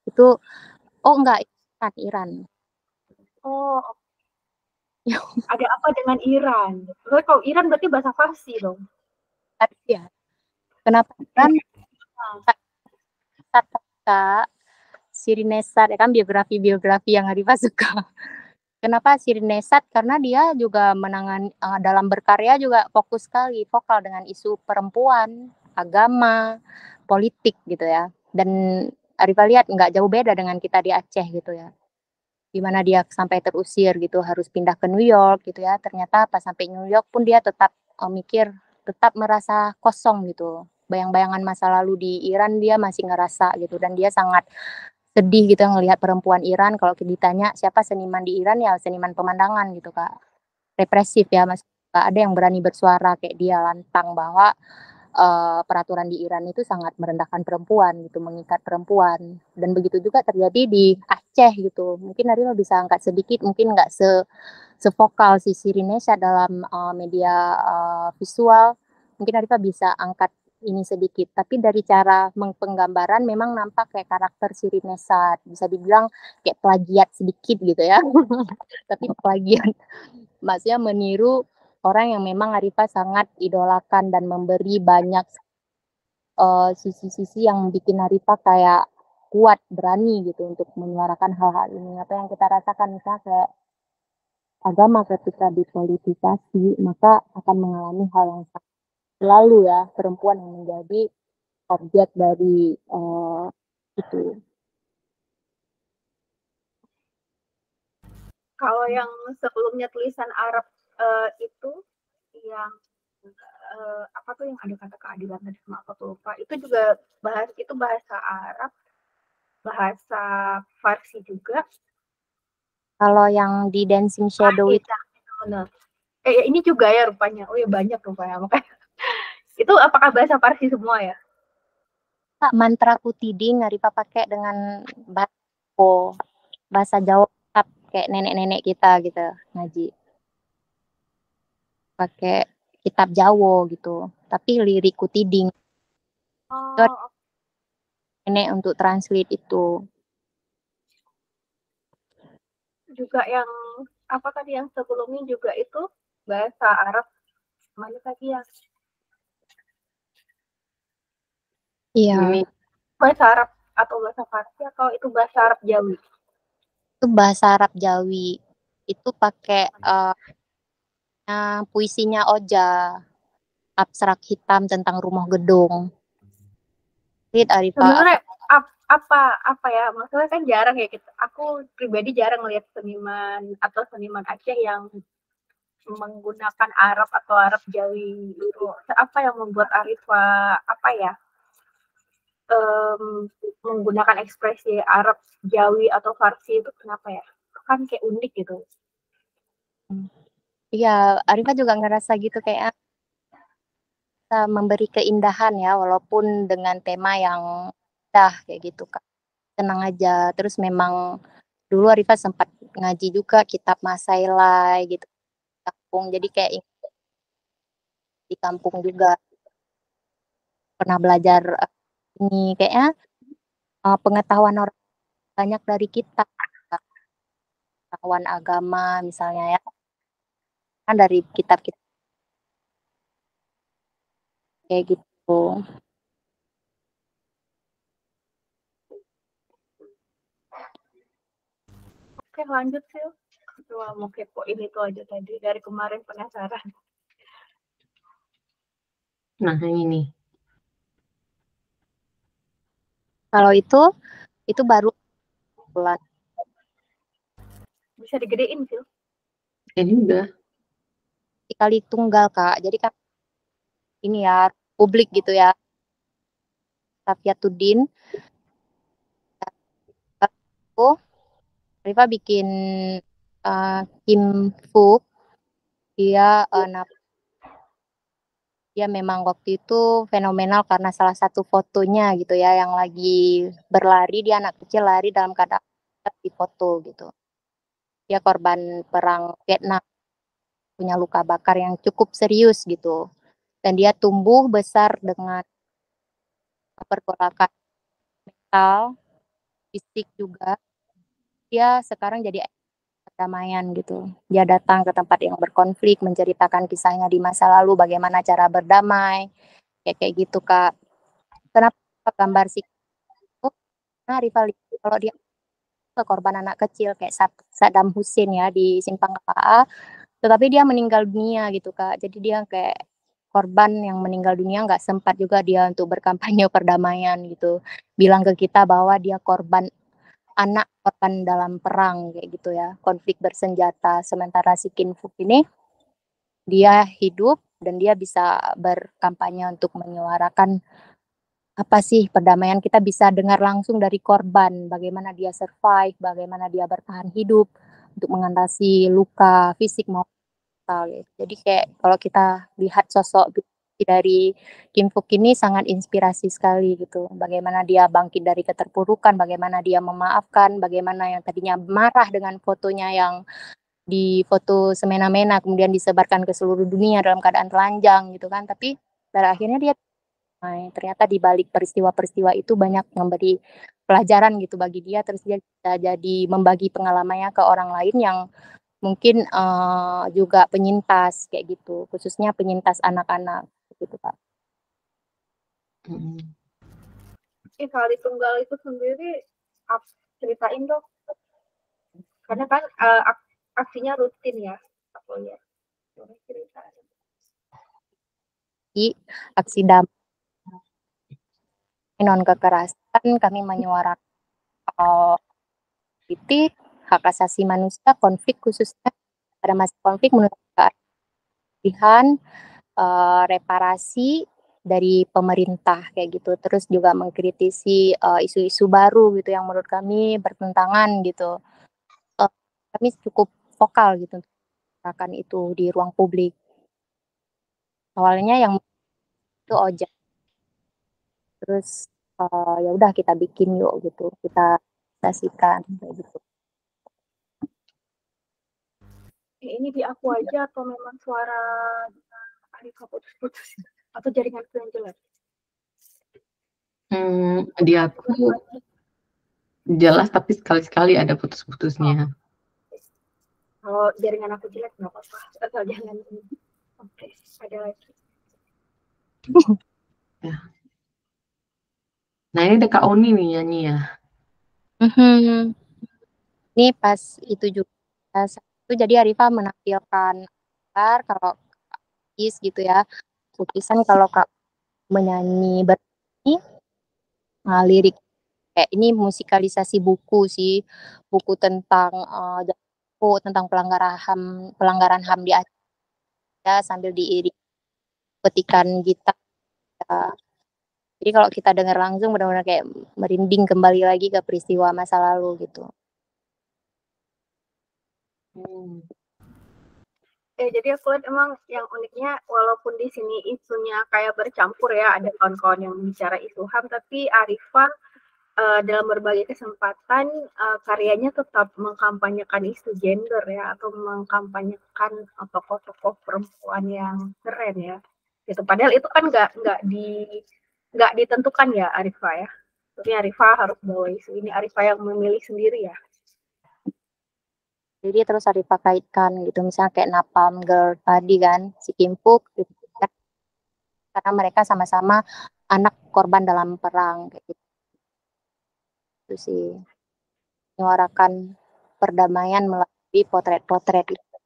itu enggak, Iran. Oh, ada apa dengan Iran? Kalau Iran berarti bahasa Farsi dong. Ya. Kenapa Iran? Kak Sirinesat ya kan, biografi yang Arifah suka. Kenapa Sirinesat? Karena dia juga menangani dalam berkarya juga fokus sekali, vokal dengan isu perempuan, agama, politik gitu ya. Dan Arifah lihat nggak jauh beda dengan kita di Aceh gitu ya. Gimana dia sampai terusir gitu, harus pindah ke New York gitu ya. Ternyata pas sampai New York pun dia tetap mikir, tetap merasa kosong gitu. Bayang-bayangan masa lalu di Iran dia masih ngerasa gitu, dan dia sangat sedih gitu ngelihat perempuan Iran. Kalau ditanya siapa seniman di Iran, ya seniman pemandangan gitu, Kak. Represif ya, Mas. Gak ada yang berani bersuara kayak dia, lantang bahwa peraturan di Iran itu sangat merendahkan perempuan gitu, mengikat perempuan. Dan begitu juga terjadi di Aceh gitu. Mungkin Arifah bisa angkat sedikit, mungkin nggak sevokal si Sirinesha dalam media visual. Mungkin Arifah bisa angkat ini sedikit, tapi dari cara penggambaran memang nampak kayak karakter Sirinesha, bisa dibilang kayak plagiat sedikit gitu ya. Tapi plagiat, maksudnya meniru orang yang memang Arifah sangat idolakan dan memberi banyak sisi-sisi yang bikin Arifah kayak kuat, berani gitu untuk menyuarakan hal-hal ini. Apa yang kita rasakan misalnya kayak agama ketika dipolitisasi, maka akan mengalami hal yang sama. Selalu ya perempuan yang menjadi objek dari itu. Kalau yang sebelumnya tulisan Arab itu yang apa tuh yang ada kata keadilan tadi sama apa tuh lupa, itu juga bahasa Arab, bahasa Farsi juga. Kalau yang di Dancing Shadow itu benar. Ini juga ya rupanya. Oh ya banyak rupanya. Makanya itu apakah bahasa Farsi semua ya? mantra Kutiding Arifah pakai dengan bahasa Jawa kayak nenek-nenek kita gitu ngaji. Pakai kitab Jawa gitu. Tapi lirik Kutiding. Oh, Nenek untuk translate itu. Juga yang apa tadi yang sebelumnya juga itu bahasa Arab. Mana tadi yang Iya. Bahasa Arab atau bahasa Farsi atau itu bahasa Arab Jawi? Itu bahasa Arab Jawi. Itu pakai puisinya Oja. Abstrak hitam tentang rumah gedung. Sebenarnya apa ya, maksudnya kan jarang ya kita. Aku pribadi jarang melihat seniman atau seniman Aceh yang menggunakan Arab atau Arab Jawi itu. Apa yang membuat Arifah menggunakan ekspresi Arab Jawi atau Farsi itu kenapa ya? Kan kayak unik gitu. Iya, Arifah juga ngerasa gitu kayak memberi keindahan ya, walaupun dengan tema yang indah kayak gitu kan. Tenang aja. Terus memang dulu Arifah sempat ngaji juga kitab Masailai gitu kampung. Jadi kayak di kampung juga pernah belajar ini kayaknya pengetahuan orang banyak dari kita, pengetahuan agama misalnya ya kan dari kitab-kitab kayak gitu. Oke lanjut sih. Cuma mau kepoin itu aja tadi dari kemarin penasaran. Nah ini. Kalau itu baru bulan. Bisa digedein sih. Ini udah. Kali tunggal Kak. Jadi kan ini ya publik gitu ya. Safiatuddin. Aku Rifa bikin Kim Fook. Dia dia memang waktu itu fenomenal karena salah satu fotonya gitu ya yang lagi berlari, dia anak kecil lari dalam keadaan di foto gitu. Dia korban perang Vietnam, punya luka bakar yang cukup serius gitu. Dan dia tumbuh besar dengan pergolakan mental, fisik juga. Dia sekarang jadi perdamaian gitu. Dia datang ke tempat yang berkonflik, menceritakan kisahnya di masa lalu, bagaimana cara berdamai, kayak gitu Kak. Kenapa gambar sih? Nah, rival kalau dia ke korban anak kecil kayak Saddam Hussein ya di Simpang KA, tetapi dia meninggal dunia gitu Kak. Jadi dia kayak korban yang meninggal dunia nggak sempat juga dia untuk berkampanye perdamaian gitu. Bilang ke kita bahwa dia anak korban dalam perang kayak gitu ya, konflik bersenjata. Sementara si Kim Fook ini dia hidup dan dia bisa berkampanye untuk menyuarakan apa sih perdamaian. Kita bisa dengar langsung dari korban bagaimana dia survive, bagaimana dia bertahan hidup untuk mengatasi luka fisik maupun mental. Jadi kayak kalau kita lihat sosok dari Kim Fook ini sangat inspirasi sekali gitu. Bagaimana dia bangkit dari keterpurukan, bagaimana dia memaafkan, bagaimana yang tadinya marah dengan fotonya yang di foto semena-mena kemudian disebarkan ke seluruh dunia dalam keadaan telanjang gitu kan. Tapi pada akhirnya dia ternyata di balik peristiwa-peristiwa itu banyak memberi pelajaran gitu bagi dia, terus dia bisa jadi membagi pengalamannya ke orang lain yang mungkin juga penyintas kayak gitu, khususnya penyintas anak-anak gitu Pak. Kali Tunggal itu sendiri ceritain dong, karena kan aksinya rutin ya, aku lihat. Di aksi damai non kekerasan, kami menyuarakan politik, hak asasi manusia, konflik khususnya pada masa konflik menurut pilihan reparasi dari pemerintah kayak gitu, terus juga mengkritisi isu-isu baru gitu yang menurut kami bertentangan gitu. Kami cukup vokal gitu untuk mengatakan itu di ruang publik. Awalnya yang itu ojek, terus ya udah kita bikin yuk gitu, kita kasihkan kayak gitu. Ini di aku aja atau memang suara Arifah putus-putus atau jaringan yang jelek? Di aku jelas tapi sekali-sekali ada putus-putusnya. Kalau jaringan aku jelek nggak apa-apa, atau jangan. Oke, ada lagi. Ya. Nah ini ada Kak Oni nih nyanyi ya. Ini pas itu juga itu jadi Arifah menampilkan kalau gitu ya, lukisan kalau Kak menyanyi bernyanyi lirik kayak ini musikalisasi buku sih, buku tentang tentang pelanggaran HAM di Aceh sambil diiringi petikan gitar. Jadi kalau kita dengar langsung benar-benar kayak merinding kembali lagi ke peristiwa masa lalu gitu. Jadi aku lihat emang yang uniknya walaupun di sini isunya kayak bercampur ya, ada kawan-kawan yang bicara isu HAM, tapi Arifah dalam berbagai kesempatan karyanya tetap mengkampanyekan isu gender ya, atau mengkampanyekan tokoh-tokoh perempuan yang keren ya. Gitu. Padahal itu kan nggak ditentukan ya Arifah ya. Tapi Arifah harus bawa isu ini, Arifah yang memilih sendiri ya. Jadi terus Arifah kaitkan gitu, misalnya kayak Napalm Girl tadi kan, si Kimpuk gitu, karena mereka sama-sama anak korban dalam perang kayak gitu. Itu sih menyuarakan perdamaian melalui potret-potret itu.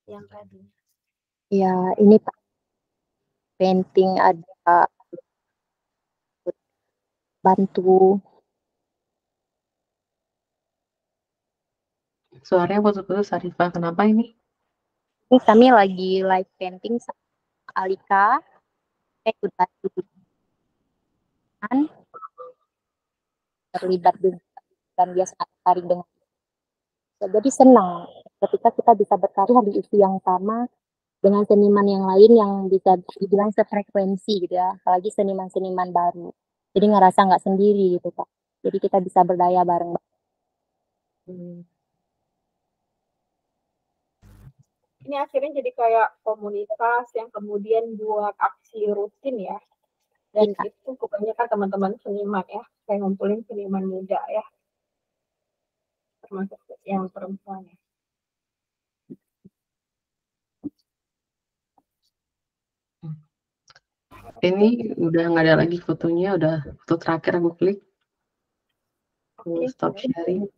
Yang tadi. Ya, ini painting ada bantu. Suaranya putus-putus Arifah, kenapa ini? Ini kami lagi live painting sama Alika. Terlibat juga dan dia sangat tertarik dengan. Jadi senang ketika kita bisa berkarya di isu yang sama dengan seniman yang lain yang bisa dibilang sefrekuensi gitu ya, apalagi seniman-seniman baru. Jadi ngerasa nggak sendiri gitu Pak. Jadi kita bisa berdaya bareng. Ini akhirnya jadi kayak komunitas yang kemudian buat aksi rutin ya. Dan itu kebanyakan teman-teman seniman ya, kayak ngumpulin seniman muda ya, termasuk yang perempuan ya. Ini udah nggak ada lagi fotonya, udah foto terakhir aku klik. Aku stop sharing.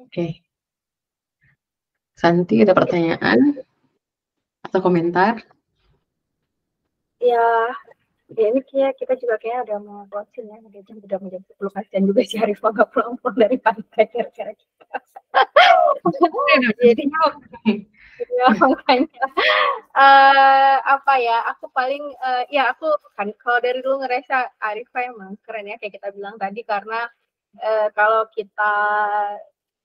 Oke. Santi, ada pertanyaan atau komentar? Ya ini kita juga kayaknya udah mau closing ya, udah menjam 10, kasihan juga si Arifah nggak pulang-pulang dari pantai kira-kira kita. Jadi ya, makanya apa ya, aku paling ya aku kan kalau dari dulu ngerasa Arifah emang keren ya, kayak kita bilang tadi, karena kalau kita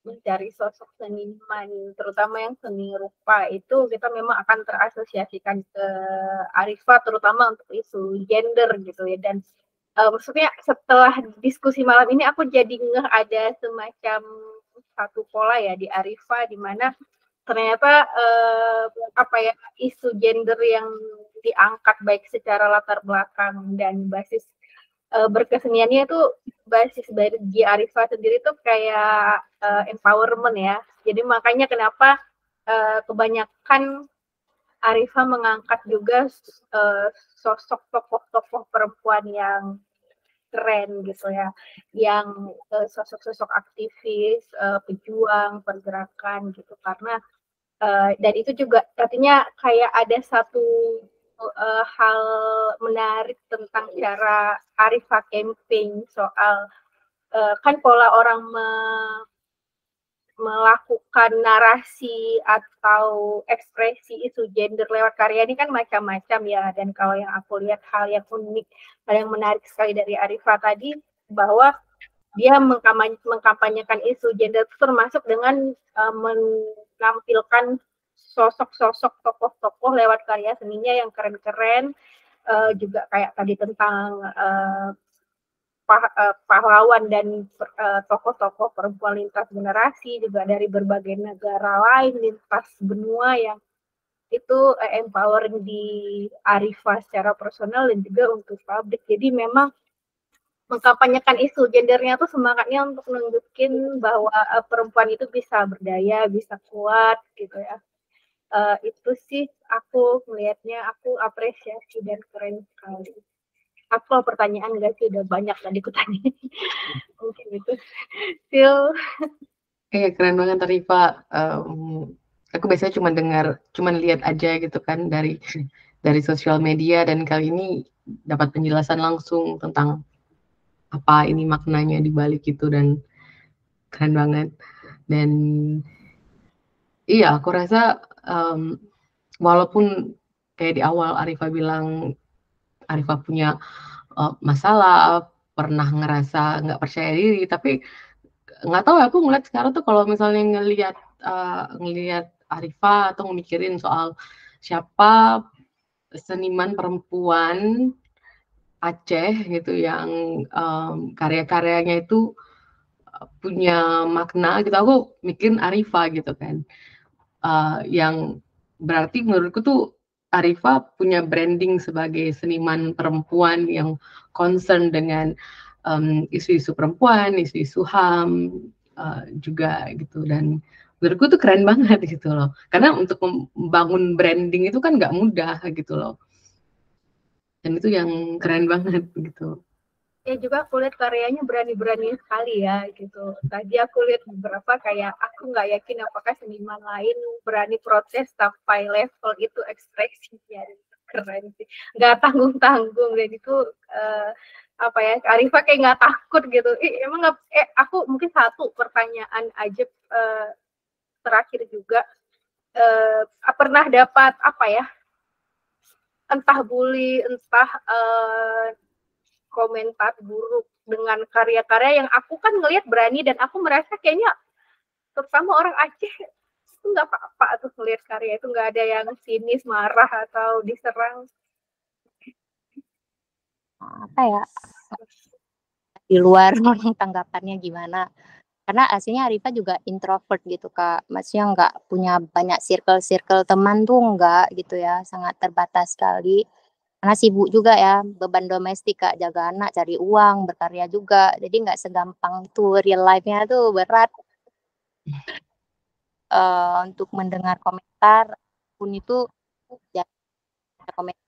mencari sosok seniman, terutama yang seni rupa, itu kita memang akan terasosiasikan ke Arifah, terutama untuk isu gender gitu ya. Dan maksudnya setelah diskusi malam ini aku jadi ngeh ada semacam satu pola ya di Arifah, di mana ternyata apa ya, isu gender yang diangkat baik secara latar belakang dan basis berkeseniannya itu basis bagi Arifah sendiri tuh kayak empowerment ya. Jadi makanya kenapa kebanyakan Arifah mengangkat juga sosok tokoh-tokoh perempuan yang keren gitu ya, yang sosok-sosok aktivis, pejuang, pergerakan gitu, karena dan itu juga artinya kayak ada satu hal menarik tentang cara Arifah campaign soal kan pola orang melakukan narasi atau ekspresi isu gender lewat karya ini kan macam-macam ya, dan kalau yang aku lihat hal yang unik, hal yang menarik sekali dari Arifah tadi bahwa dia mengkampanyekan isu gender termasuk dengan menampilkan sosok-sosok tokoh-tokoh lewat karya seninya yang keren-keren, juga kayak tadi tentang pahlawan dan tokoh-tokoh perempuan lintas generasi juga dari berbagai negara lain lintas benua yang itu empowering di Arifah secara personal dan juga untuk publik. Jadi memang mengkampanyekan isu gendernya tuh semangatnya untuk nunjukin bahwa perempuan itu bisa berdaya, bisa kuat gitu ya. Itu sih aku melihatnya, aku apresiasi dan keren sekali. Apa pertanyaan gak sih? Udah banyak tadi kutanya. Mungkin itu. Sil. Keren banget Arifah. Aku biasanya cuma lihat aja gitu kan dari sosial media, dan kali ini dapat penjelasan langsung tentang apa ini maknanya di balik itu, dan keren banget. Dan iya, aku rasa walaupun kayak di awal Arifah bilang Arifah punya masalah, pernah ngerasa nggak percaya diri, tapi nggak tahu, aku ngeliat sekarang tuh kalau misalnya ngelihat Arifah atau mikirin soal siapa seniman perempuan Aceh gitu yang karya-karyanya itu punya makna gitu, aku mikirin Arifah gitu kan. Yang berarti menurutku tuh Arifah punya branding sebagai seniman perempuan yang concern dengan isu-isu perempuan, isu-isu HAM juga gitu, dan menurutku tuh keren banget gitu loh, karena untuk membangun branding itu kan nggak mudah gitu loh, dan itu yang keren banget gitu. Ya juga aku lihat karyanya berani-berani sekali ya gitu. Tadi aku lihat beberapa kayak aku nggak yakin apakah seniman lain berani protes sampai level itu ekspresinya. Keren sih, nggak tanggung-tanggung, dan itu apa ya, Arifah kayak nggak takut gitu. Emang nggak? Aku mungkin satu pertanyaan aja terakhir juga, pernah dapat apa ya? Entah bully, entah komentar buruk dengan karya-karya yang aku kan ngelihat berani, dan aku merasa kayaknya terutama orang Aceh itu nggak apa-apa tuh ngelihat karya itu, nggak ada yang sinis, marah atau diserang. Apa ya, di luar tanggapannya gimana, karena aslinya Arifah juga introvert gitu Kak, maksudnya nggak punya banyak circle teman tuh nggak gitu ya, sangat terbatas sekali. Karena sibuk juga ya, beban domestik Kak, jaga anak, cari uang, berkarya juga. Jadi nggak segampang itu, real life-nya tuh berat. Untuk mendengar komentar pun itu ya, komentar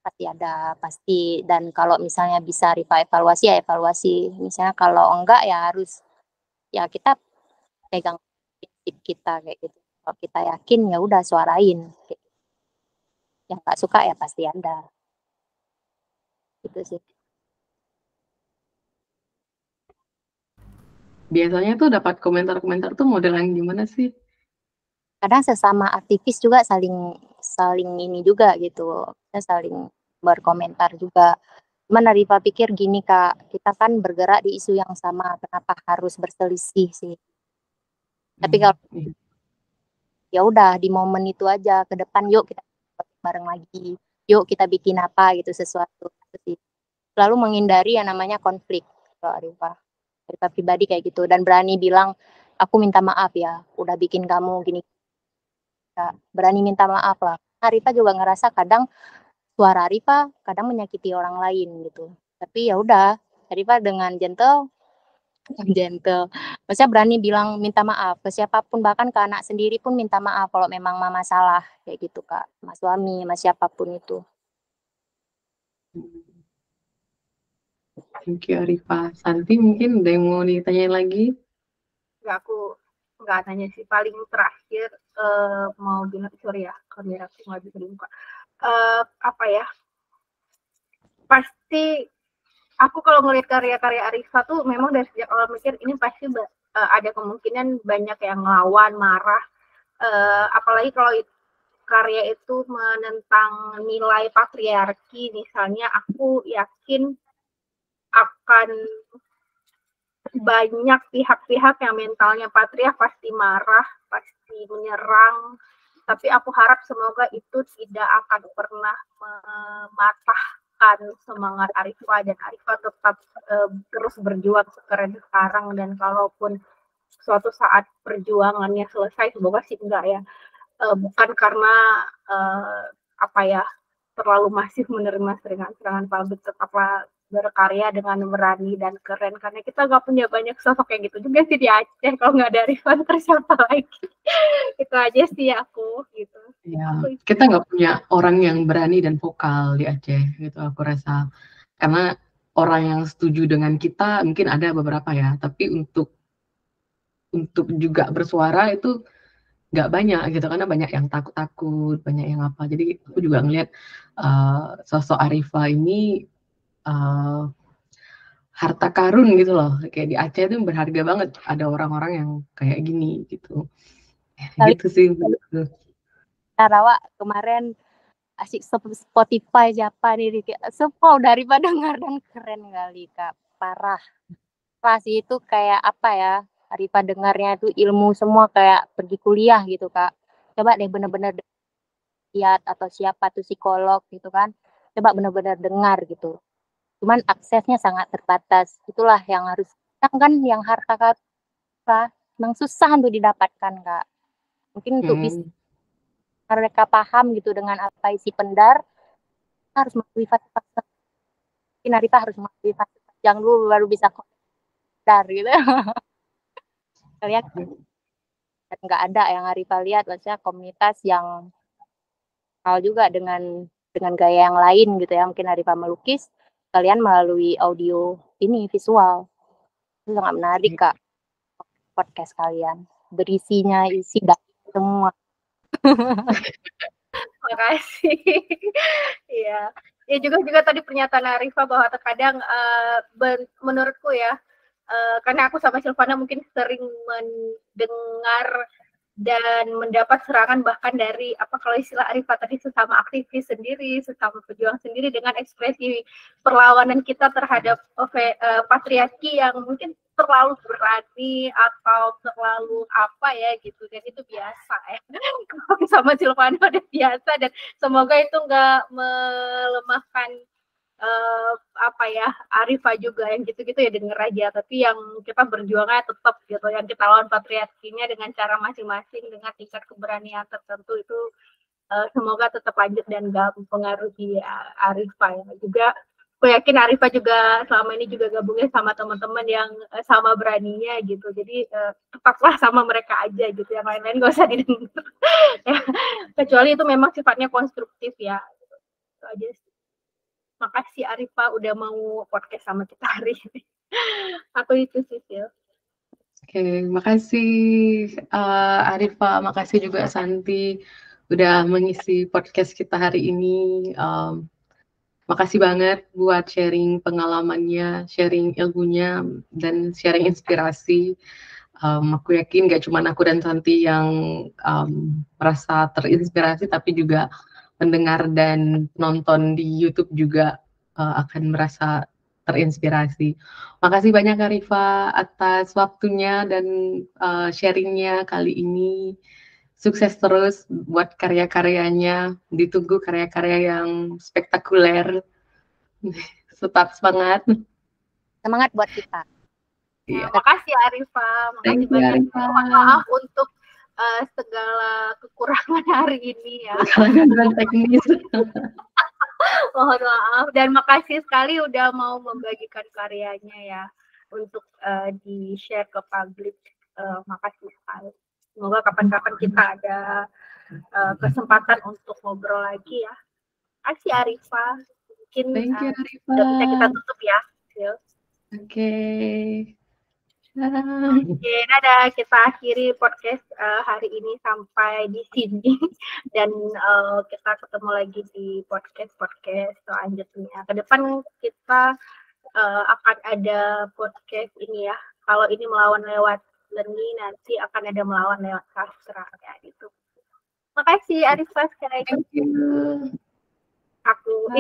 pasti ada, pasti. Dan kalau misalnya bisa evaluasi ya evaluasi. Misalnya kalau enggak ya harus, ya kita pegang prinsip kita kayak gitu. Kalau kita yakin ya udah suarain. Yang nggak suka ya pasti ada. Gitu sih. Biasanya tuh dapat komentar-komentar tuh modelan gimana sih? Kadang sesama aktivis juga saling ini juga gitu, kita saling berkomentar juga. Cuman Arifah pikir gini Kak, kita kan bergerak di isu yang sama, kenapa harus berselisih sih? Tapi kalau ya udah di momen itu aja, ke depan yuk kita bareng lagi, yuk kita bikin apa gitu, sesuatu sih. Selalu menghindari yang namanya konflik. Kalau Arifah pribadi kayak gitu, dan berani bilang aku minta maaf ya, udah bikin kamu gini. Kak. Berani minta maaf lah. Arifah juga ngerasa kadang suara Arifah kadang menyakiti orang lain gitu. Tapi ya udah, Arifah dengan gentle, maksudnya berani bilang minta maaf ke siapapun, bahkan ke anak sendiri pun minta maaf kalau memang mama salah kayak gitu Kak, sama suami, sama siapapun itu. Thank you Arifah. Santi mungkin ada yang mau ditanyain lagi? Aku nggak tanya sih, paling terakhir mau bilang sorry ya kalau aku nggak bisa dibuka. Apa ya, pasti aku kalau ngelihat karya-karya Arifah tuh memang dari sejak awal mikir ini pasti ada kemungkinan banyak yang ngelawan, marah, apalagi kalau karya itu menentang nilai patriarki misalnya, aku yakin akan banyak pihak-pihak yang mentalnya patriark pasti marah, pasti menyerang, tapi aku harap semoga itu tidak akan pernah mematahkan semangat Arifah, dan Arifah tetap terus berjuang sekeren sekarang, dan kalaupun suatu saat perjuangannya selesai, semoga sih enggak ya, bukan karena apa ya, terlalu masif menerima serangan-serangan publik, tetaplah berkarya dengan berani dan keren, karena kita nggak punya banyak sosok kayak gitu juga sih di Aceh. Kalau nggak dari Rifan terus siapa lagi? Itu aja sih aku gitu. Ya, kita nggak punya orang yang berani dan vokal di Aceh gitu, aku rasa. Karena orang yang setuju dengan kita mungkin ada beberapa ya, tapi untuk juga bersuara itu nggak banyak gitu, karena banyak yang takut-takut, banyak yang apa. Jadi aku juga ngelihat sosok Arifah ini harta karun gitu loh, kayak di Aceh itu berharga banget ada orang-orang yang kayak gini gitu. Gitu sih. Rawa kemarin asik Spotify siapa nih semua daripada dengar dan keren kali Kak, parah. Kelas itu kayak apa ya, Arifah dengarnya itu ilmu semua kayak pergi kuliah gitu Kak. Coba deh bener-bener lihat atau siapa tuh psikolog gitu kan, coba bener-bener dengar gitu. Cuman aksesnya sangat terbatas, itulah yang harus kan, yang harta kata memang susah untuk didapatkan Kak. Mungkin untuk bisa mereka paham gitu dengan apa isi pendar, harus melalui fase-fase. Mungkin Arifah harus melalui fase panjang dulu baru bisa pendar gitu. Kalian nggak ada yang Arifah lihat, maksudnya komunitas yang hal juga dengan gaya yang lain gitu ya. Mungkin Arifah melukis, kalian melalui audio ini visual. Itu sangat menarik Kak, podcast kalian. Berisinya isi daging semua. Makasih. Iya. Ya juga tadi pernyataan Arifah bahwa terkadang menurutku ya, karena aku sama Silvana mungkin sering mendengar dan mendapat serangan bahkan dari apa kalau istilah Arifah tadi, sesama aktivis sendiri, sesama pejuang sendiri, dengan ekspresi perlawanan kita terhadap patriarki yang mungkin terlalu berani atau terlalu apa ya gitu, dan itu biasa ya. Sama Silvana udah biasa, dan semoga itu nggak melemahkan apa ya Arifah juga yang gitu-gitu ya, denger aja, tapi yang kita berjuangnya tetap gitu, yang kita lawan patriarkinya dengan cara masing-masing, dengan tingkat keberanian tertentu itu semoga tetap lanjut dan gak mempengaruhi Arifah ya. Juga aku yakin Arifah juga selama ini juga gabungnya sama teman-teman yang sama beraninya gitu, jadi tetaplah sama mereka aja gitu, yang lain-lain gak usah didengar ya, kecuali itu memang sifatnya konstruktif ya gitu. Itu aja sih. Makasih Arifah udah mau podcast sama kita hari ini. Aku itu sih, Sil. Oke, makasih Arifah, makasih juga Santi udah mengisi podcast kita hari ini. Makasih banget buat sharing pengalamannya, sharing ilmunya, dan sharing inspirasi. Aku yakin gak cuma aku dan Santi yang merasa terinspirasi, tapi juga pendengar dan nonton di YouTube juga akan merasa terinspirasi. Makasih banyak Arifah atas waktunya dan sharingnya kali ini. Sukses terus buat karya-karyanya. Ditunggu karya-karya yang spektakuler. Tetap semangat. Semangat buat kita. Makasih Arifah. Makasih Thank you, banyak. Arifah. Mohon maaf untuk segala kekurangan hari ini ya. Gangguan teknis. Mohon maaf dan makasih sekali udah mau membagikan karyanya ya untuk di-share ke publik. Makasih sekali. Semoga kapan-kapan kita ada kesempatan untuk ngobrol lagi ya. Makasih Arifa. Mungkin Thank you, Arifa. udah bisa kita tutup ya. Oke. Oke, dadah. Kita akhiri podcast hari ini sampai di sini dan kita ketemu lagi di podcast selanjutnya. Ke depan kita akan ada podcast ini ya. Kalau ini melawan lewat Leni, nanti akan ada melawan lewat sastra kayak gitu. Makasih Arifa sekali lagi. Thank you. Aku